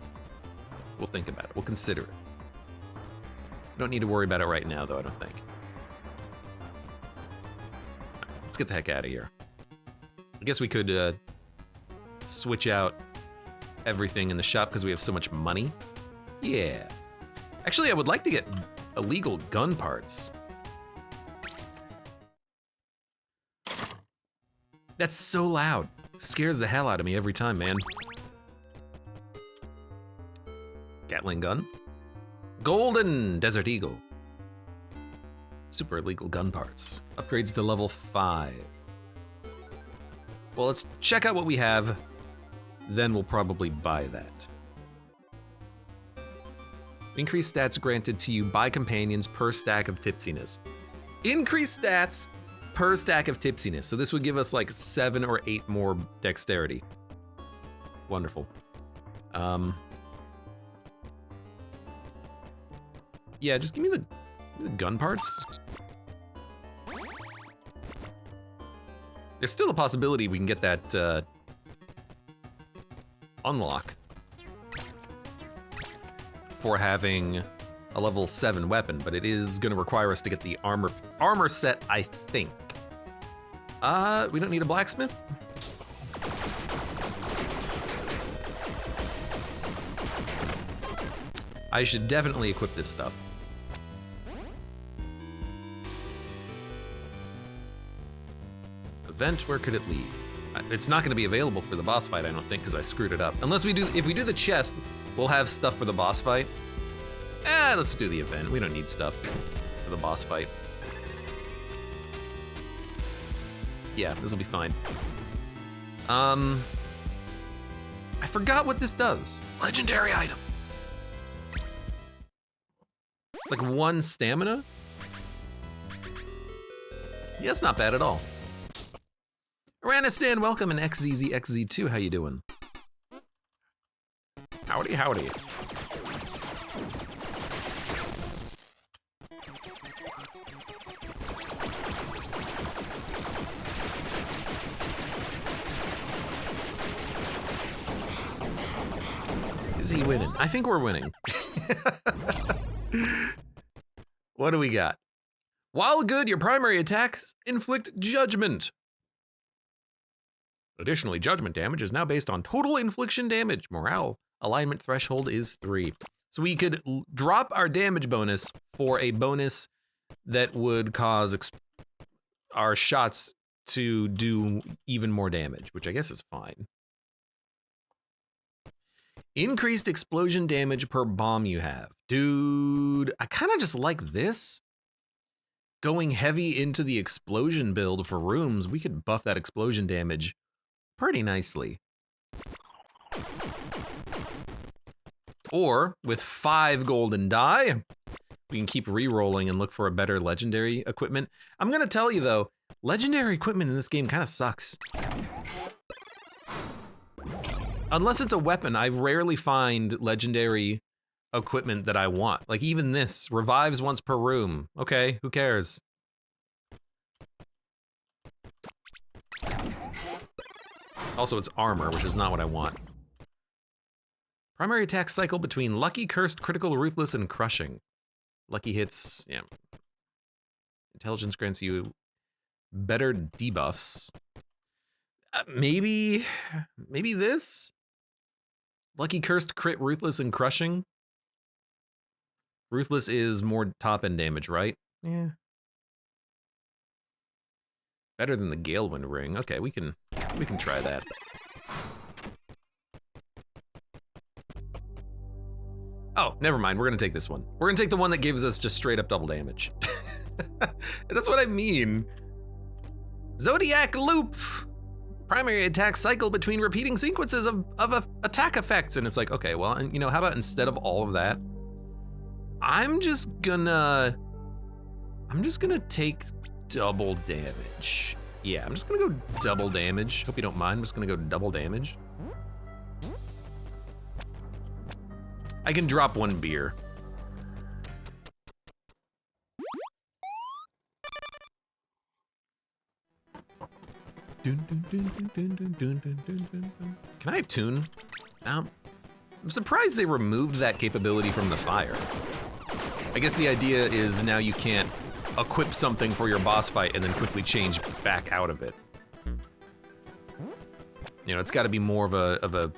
We'll think about it. We'll consider it. We don't need to worry about it right now, though, I don't think. Right, let's get the heck out of here. I guess we could switch out everything in the shop because we have so much money. Yeah. Actually, I would like to get illegal gun parts. That's so loud. Scares the hell out of me every time, man. Gatling gun. Golden Desert Eagle. Super illegal gun parts. Upgrades to level 5. Well, let's check out what we have. Then we'll probably buy that. Increased stats granted to you by companions per stack of tipsiness. Increased stats per stack of tipsiness. So this would give us like 7 or 8 more dexterity. Wonderful. Yeah, just give me the gun parts. There's still a possibility we can get that unlock for having a level 7 weapon, but it is going to require us to get the armor set, I think. We don't need a blacksmith. I should definitely equip this stuff. Event, where could it lead? It's not going to be available for the boss fight, I don't think, because I screwed it up. Unless if we do the chest, we'll have stuff for the boss fight. Let's do the event. We don't need stuff for the boss fight. Yeah, this will be fine. I forgot what this does. Legendary item. It's like 1 stamina. Yeah, it's not bad at all. Aranistan, welcome, and XZZ2, how you doing? Howdy, howdy. Is he winning? I think we're winning. What do we got? While good, your primary attacks inflict judgment. Additionally, judgment damage is now based on total infliction damage. Morale alignment threshold is 3. So we could drop our damage bonus for a bonus that would cause our shots to do even more damage, which I guess is fine. Increased explosion damage per bomb you have. Dude, I kind of just like this. Going heavy into the explosion build for rooms, we could buff that explosion damage pretty nicely. Or, with 5 golden die, we can keep re-rolling and look for a better legendary equipment. I'm gonna tell you though, legendary equipment in this game kind of sucks. Unless it's a weapon, I rarely find legendary equipment that I want. Like even this, revives once per room. Okay, who cares? Also, it's armor, which is not what I want. Primary attack cycle between lucky, cursed, critical, ruthless, and crushing. Lucky hits, yeah. Intelligence grants you better debuffs. Maybe this? Lucky, cursed, crit, ruthless, and crushing. Ruthless is more top-end damage, right? Yeah. Better than the Galewind ring. Okay, we can try that. Oh, never mind. We're gonna take this one. We're gonna take the one that gives us just straight up double damage. That's what I mean. Zodiac Loop. Primary attack cycle between repeating sequences of attack effects. And it's like, okay, well, and you know, how about instead of all of that, I'm just gonna take double damage. Yeah, I'm just gonna go double damage. Hope you don't mind. I'm just gonna go double damage. I can drop one beer. Can I tune? I'm surprised they removed that capability from the fire. I guess the idea is now you can't equip something for your boss fight and then quickly change back out of it. You know, it's got to be more of a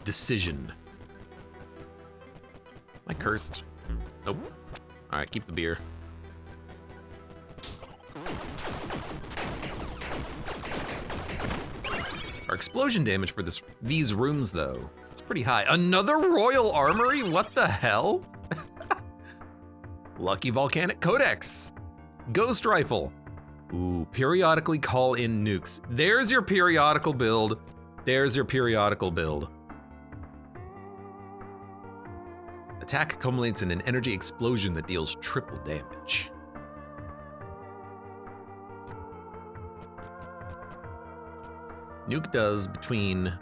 decision. Am I cursed? Nope. All right, keep the beer. Our explosion damage for these rooms, though, is pretty high. Another Royal Armory? What the hell? Lucky Volcanic Codex. Ghost Rifle. Ooh, periodically call in nukes. There's your periodical build. There's your periodical build. Attack culminates in an energy explosion that deals triple damage. Nuke does between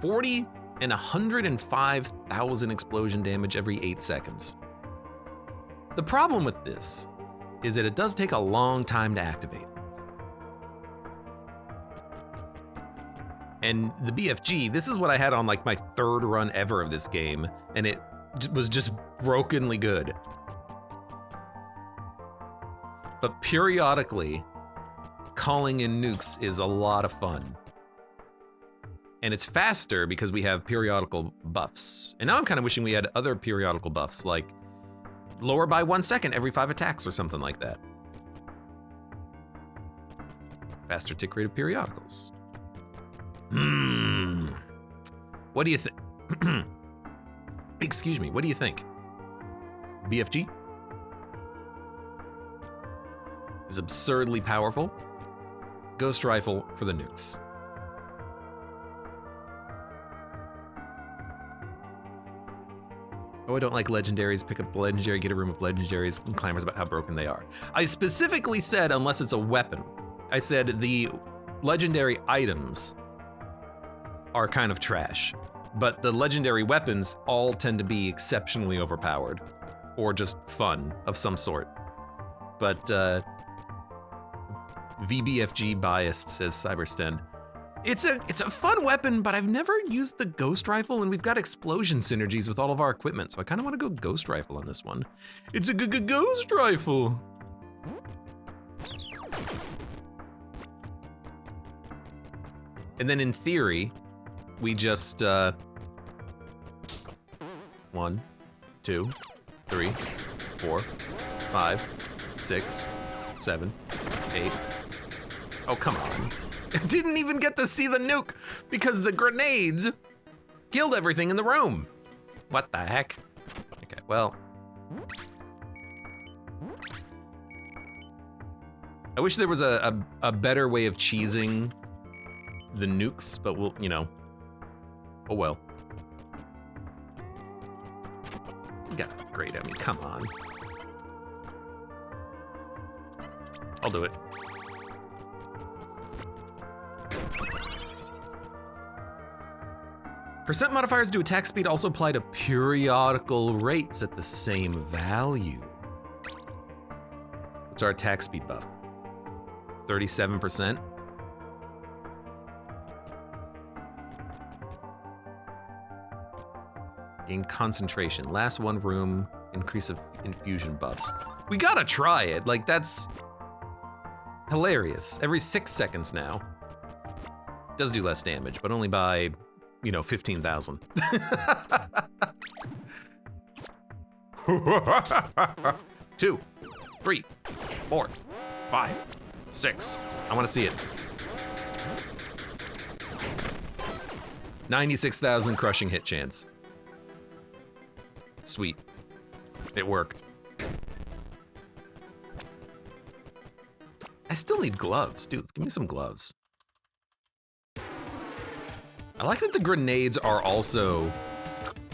40 and 105,000 explosion damage every 8 seconds. The problem with this is that it does take a long time to activate. And the BFG, this is what I had on like my 3rd run ever of this game, and it was just brokenly good. But periodically, calling in nukes is a lot of fun. And it's faster because we have periodical buffs. And now I'm kind of wishing we had other periodical buffs, like lower by 1 second every 5 attacks or something like that. Faster tick rate of periodicals. What do you think? Excuse me, what do you think? BFG is absurdly powerful. Ghost Rifle for the nukes. Oh, I don't like legendaries. Pick up the legendary, get a room of legendaries, and clamors about how broken they are. I specifically said unless it's a weapon. I said the legendary items are kind of trash, but the legendary weapons all tend to be exceptionally overpowered or just fun of some sort. But VBFG biased, says Cybersten. It's a fun weapon, but I've never used the Ghost Rifle, and we've got explosion synergies with all of our equipment, so I kind of want to go Ghost Rifle on this one. It's a Ghost Rifle! And then in theory, we just 1, 2, 3, 4, 5, 6, 7, 8. Oh, come on. I didn't even get to see the nuke because the grenades killed everything in the room. What the heck? Okay, well. I wish there was a better way of cheesing the nukes, but we'll, you know, oh well. You gotta upgrade, I mean, come on. I'll do it. Percent modifiers to attack speed also apply to periodical rates at the same value. What's our attack speed buff? 37%. Gain concentration. Last one room, increase of infusion buffs. We gotta try it. Like, that's hilarious. Every 6 seconds now. Does do less damage, but only by, you know, 15,000. 2, 3, 4, 5, 6. I wanna see it. 96,000 crushing hit chance. Sweet. It worked. I still need gloves. Dude, give me some gloves. I like that the grenades are also,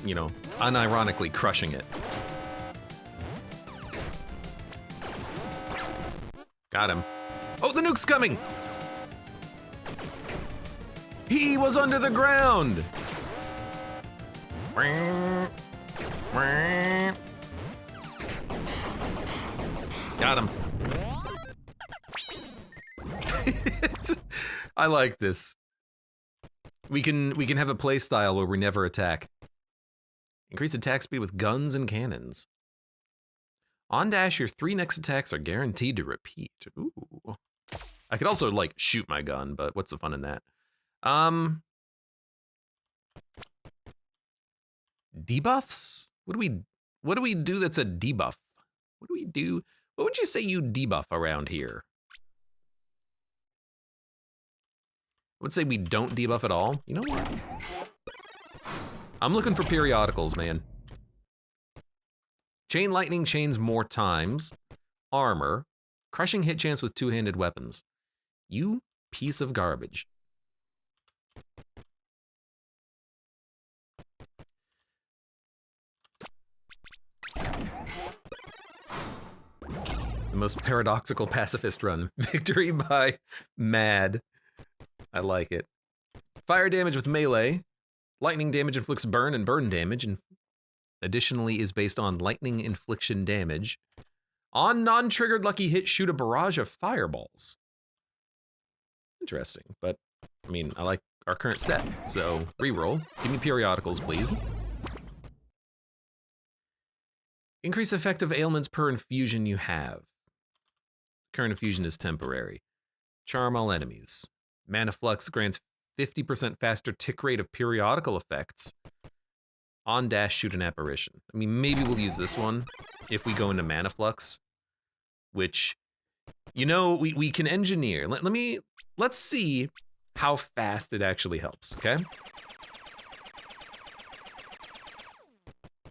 you know, unironically crushing it. Got him. Oh, the nuke's coming! He was under the ground! Got him. I like this. We can have a play style where we never attack. Increase attack speed with guns and cannons. On dash, your 3 next attacks are guaranteed to repeat. Ooh. I could also like shoot my gun, but what's the fun in that? Debuffs? What do we do that's a debuff? What do we do? What would you say you debuff around here? I would say we don't debuff at all. You know what? I'm looking for periodicals, man. Chain lightning chains more times. Armor. Crushing hit chance with 2-handed weapons. You piece of garbage. The most paradoxical pacifist run. Victory by Mad. I like it. Fire damage with melee. Lightning damage inflicts burn and burn damage, and additionally is based on lightning infliction damage. On non-triggered lucky hit, shoot a barrage of fireballs. Interesting, but I mean, I like our current set, so reroll. Give me periodicals, please. Increase effective ailments per infusion you have. Current infusion is temporary. Charm all enemies. Mana Flux grants 50% faster tick rate of periodical effects. On dash, shoot an apparition. I mean, maybe we'll use this one if we go into Mana Flux, which, you know, we can engineer. Let's see how fast it actually helps, okay?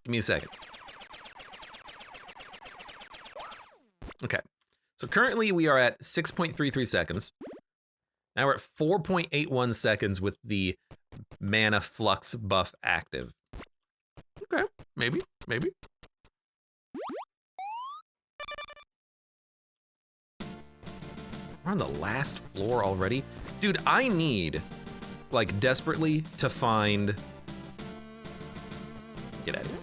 Give me a second. Okay, so currently we are at 6.33 seconds. Now we're at 4.81 seconds with the Mana Flux buff active. Okay, maybe. We're on the last floor already? Dude, I need, like, desperately to find... Get out of here.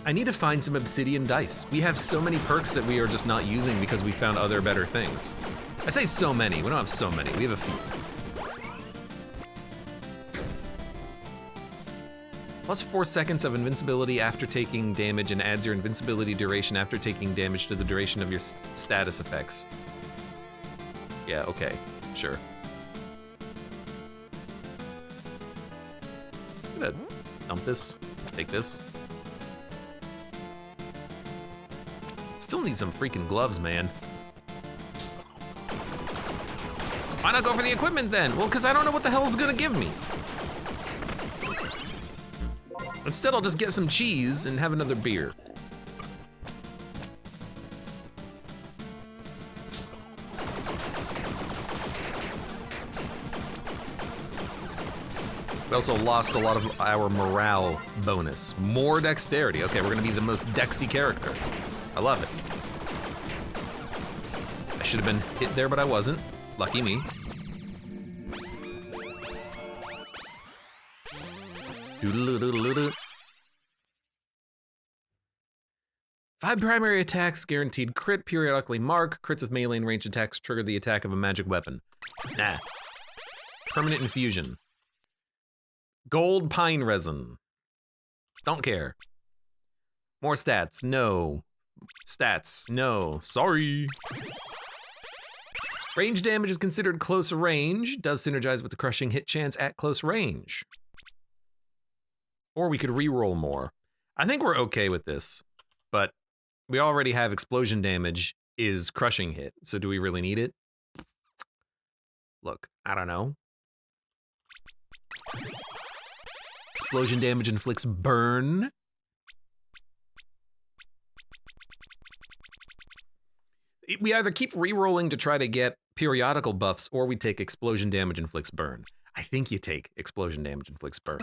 I need to find some obsidian dice. We have so many perks that we are just not using because we found other better things. I say so many, we don't have so many, we have a few. Plus 4 seconds of invincibility after taking damage and adds your invincibility duration after taking damage to the duration of your status effects. Yeah, okay, sure. Just gonna dump this, take this. Still need some freaking gloves, man. Why not go for the equipment then? Well, because I don't know what the hell is gonna give me. Instead, I'll just get some cheese and have another beer. We also lost a lot of our morale bonus. More dexterity. Okay, we're gonna be the most dexy character. I love it. I should have been hit there, but I wasn't. Lucky me. Doodle-doodle-doodle. 5 primary attacks, guaranteed crit, periodically mark. Crits with melee and ranged attacks trigger the attack of a magic weapon. Nah. Permanent infusion. Gold pine resin. Don't care. More stats, no. Stats, no. Sorry. Range damage is considered close range. Does synergize with the crushing hit chance at close range. Or we could reroll more. I think we're okay with this, but we already have explosion damage is crushing hit, so do we really need it? Look, I don't know. Explosion damage inflicts burn. We either keep re-rolling to try to get periodical buffs, or we take explosion damage inflicts burn. I think you take explosion damage inflicts burn.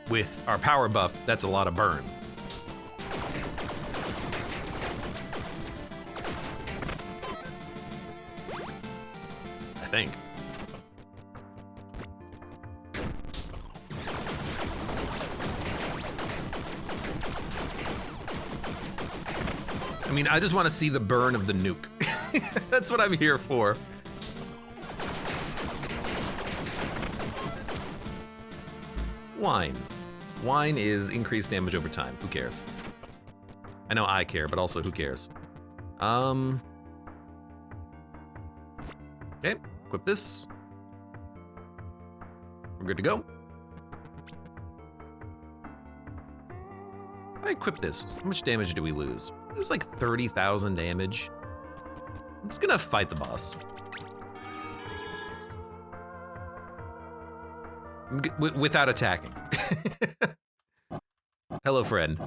With our power buff, that's a lot of burn. I think. I mean, I just want to see the burn of the nuke. That's what I'm here for. Wine. Wine is increased damage over time. Who cares? I know I care, but also who cares? Okay, equip this. We're good to go. If I equip this, how much damage do we lose? It's like 30,000 damage. I'm just gonna fight the boss. Without attacking. Hello, friend.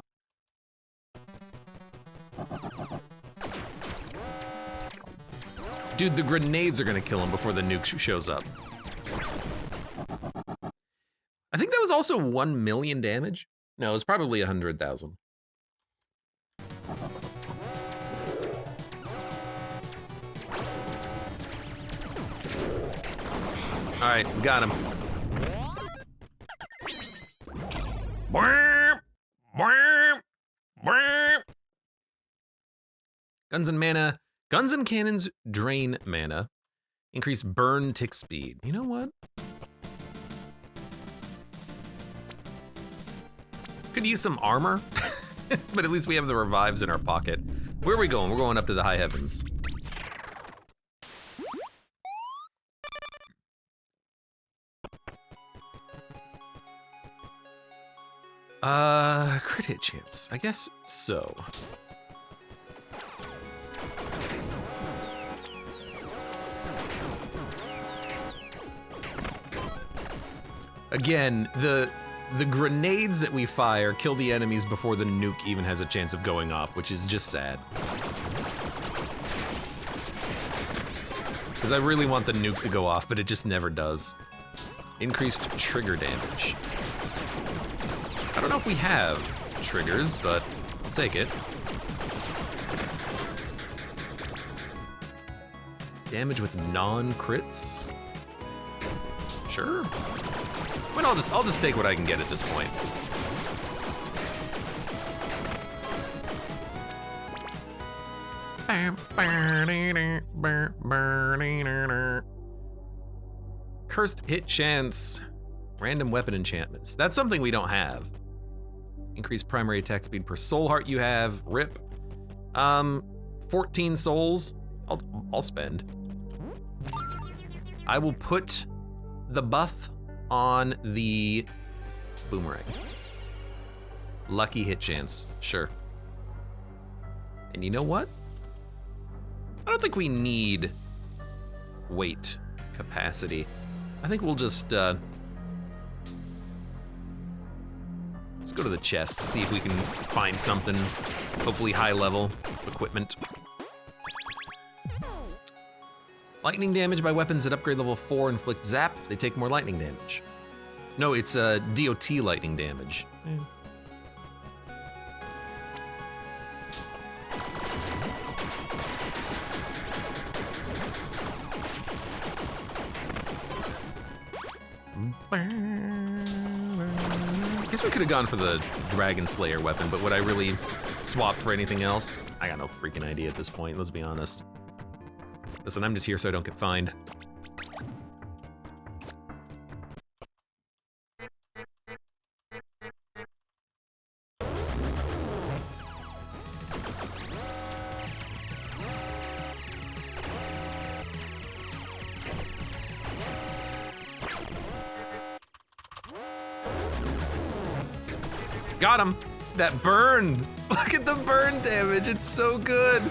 Dude, the grenades are gonna kill him before the nuke shows up. I think that was also 1 million damage. No, it was probably 100,000. All right, we got him. Guns and mana. Guns and cannons drain mana. Increase burn tick speed. You know what? Could use some armor, but at least we have the revives in our pocket. Where are we going? We're going up to the high heavens. Crit hit chance. I guess so. Again, the grenades that we fire kill the enemies before the nuke even has a chance of going off, which is just sad. Because I really want the nuke to go off, but it just never does. Increased trigger damage. I don't know if we have triggers, but I'll take it. Damage with non-crits? Sure. I mean, I'll just take what I can get at this point. Cursed hit chance. Random weapon enchantments. That's something we don't have. Increased primary attack speed per soul heart you have. Rip. 14 souls. I'll spend. I will put the buff on the boomerang. Lucky hit chance. Sure. And you know what? I don't think we need weight capacity. I think we'll just let's go to the chest, see if we can find something, hopefully high level equipment. Lightning damage by weapons at upgrade level 4 inflict zap. They take more lightning damage. No, it's DOT lightning damage. guess we could have gone for the Dragon Slayer weapon, but would I really swap for anything else? I got no freaking idea at this point, let's be honest. Listen, I'm just here so I don't get fined. Got him! That burn! Look at the burn damage, it's so good!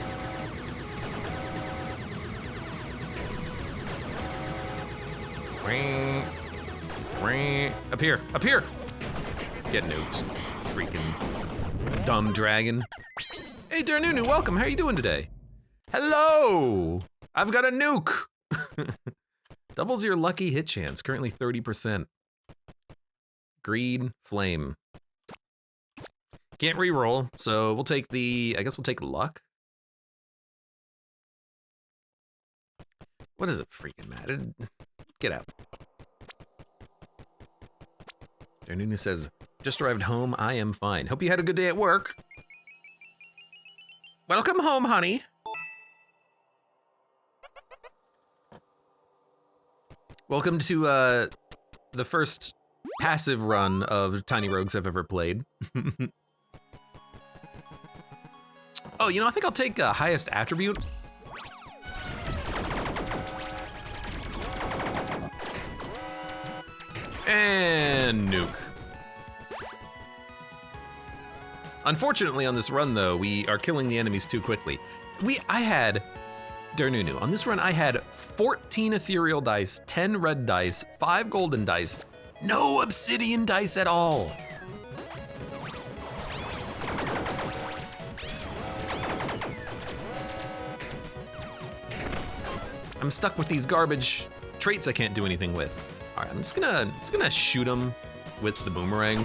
Up here, up here! Get nuked, freaking dumb dragon. Hey Darnunu, welcome, how are you doing today? Hello! I've got a nuke! Doubles your lucky hit chance, currently 30%. Greed, flame. Can't re-roll, so we'll take the, I guess we'll take luck. What does it freaking matter? Get out. Darnuna says, just arrived home, I am fine. Hope you had a good day at work. Welcome home, honey. Welcome to the first passive run of Tiny Rogues I've ever played. Oh, you know, I think I'll take highest attribute. And nuke. Unfortunately, on this run, though, we are killing the enemies too quickly. I had, Darnunu, on this run, I had 14 ethereal dice, 10 red dice, 5 golden dice, no obsidian dice at all. I'm stuck with these garbage traits I can't do anything with. All right, I'm just gonna shoot him with the boomerang.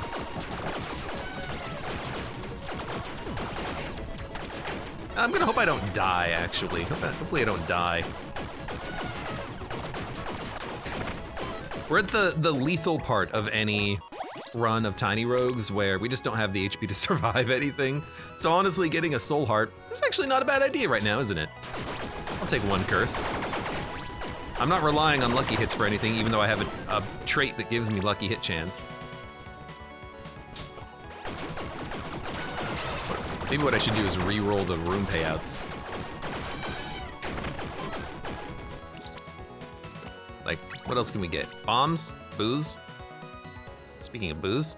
I'm gonna hope I don't die, actually. Hopefully I don't die. We're at the lethal part of any run of Tiny Rogues where we just don't have the HP to survive anything. So honestly, getting a soul heart is actually not a bad idea right now, isn't it? I'll take one curse. I'm not relying on lucky hits for anything, even though I have a trait that gives me lucky hit chance. Maybe what I should do is re-roll the room payouts. Like, what else can we get? Bombs? Booze? Speaking of booze.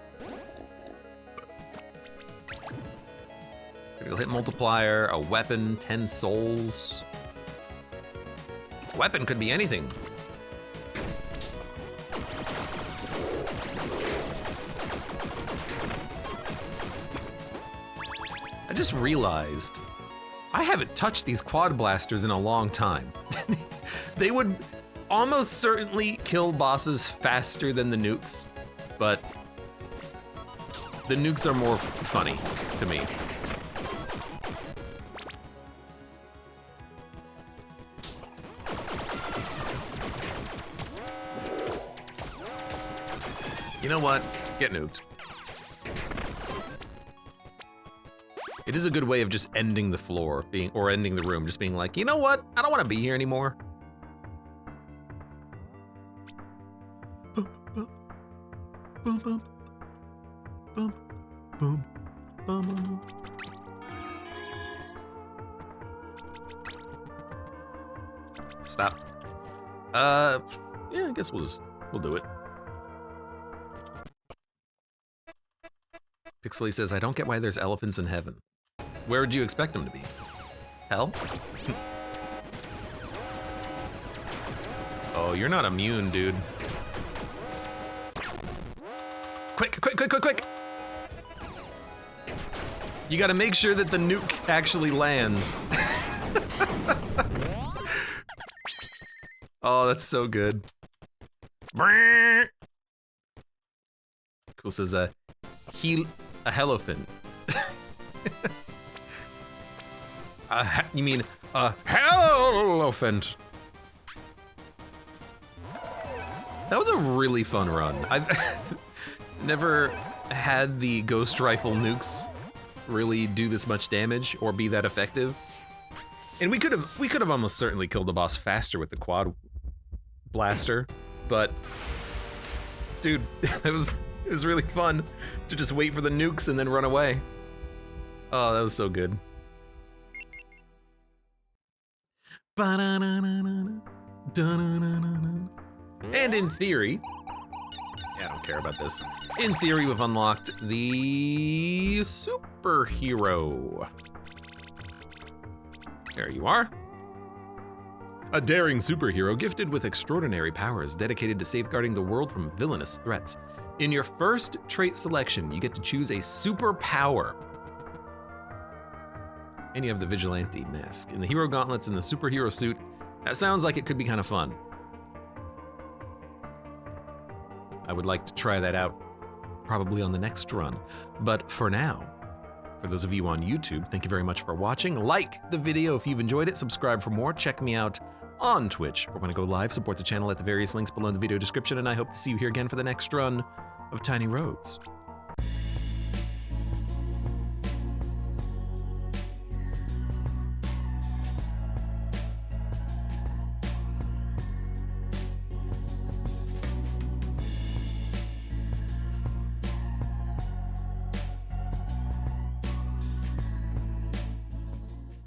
Critical hit multiplier, a weapon, 10 souls. Weapon could be anything. I just realized I haven't touched these quad blasters in a long time. They would almost certainly kill bosses faster than the nukes, but the nukes are more funny to me. You know what? Get nuked. It is a good way of just ending the floor, or ending the room, just being like, you know what? I don't want to be here anymore. Stop. Yeah, I guess we'll do it. Pixely says, I don't get why there's elephants in heaven. Where would you expect them to be? Hell? Oh, you're not immune, dude. Quick, quick, quick, quick, quick! You gotta make sure that the nuke actually lands. Oh, that's so good. Cool says, a hellophin. You mean a hellophin? That was a really fun run. I've never had the ghost rifle nukes really do this much damage or be that effective. And we could have almost certainly killed the boss faster with the quad blaster, but dude, it was really fun to just wait for the nukes and then run away. Oh, that was so good. And in theory, yeah, I don't care about this. In theory, we've unlocked the superhero. There you are. A daring superhero gifted with extraordinary powers dedicated to safeguarding the world from villainous threats. In your first trait selection, you get to choose a superpower. And you have the vigilante mask. And the hero gauntlets and the superhero suit. That sounds like it could be kind of fun. I would like to try that out probably on the next run. But for now, for those of you on YouTube, thank you very much for watching. Like the video if you've enjoyed it. Subscribe for more. Check me out on Twitch. We're going to go live. Support the channel at the various links below in the video description. And I hope to see you here again for the next run of Tiny Rogues.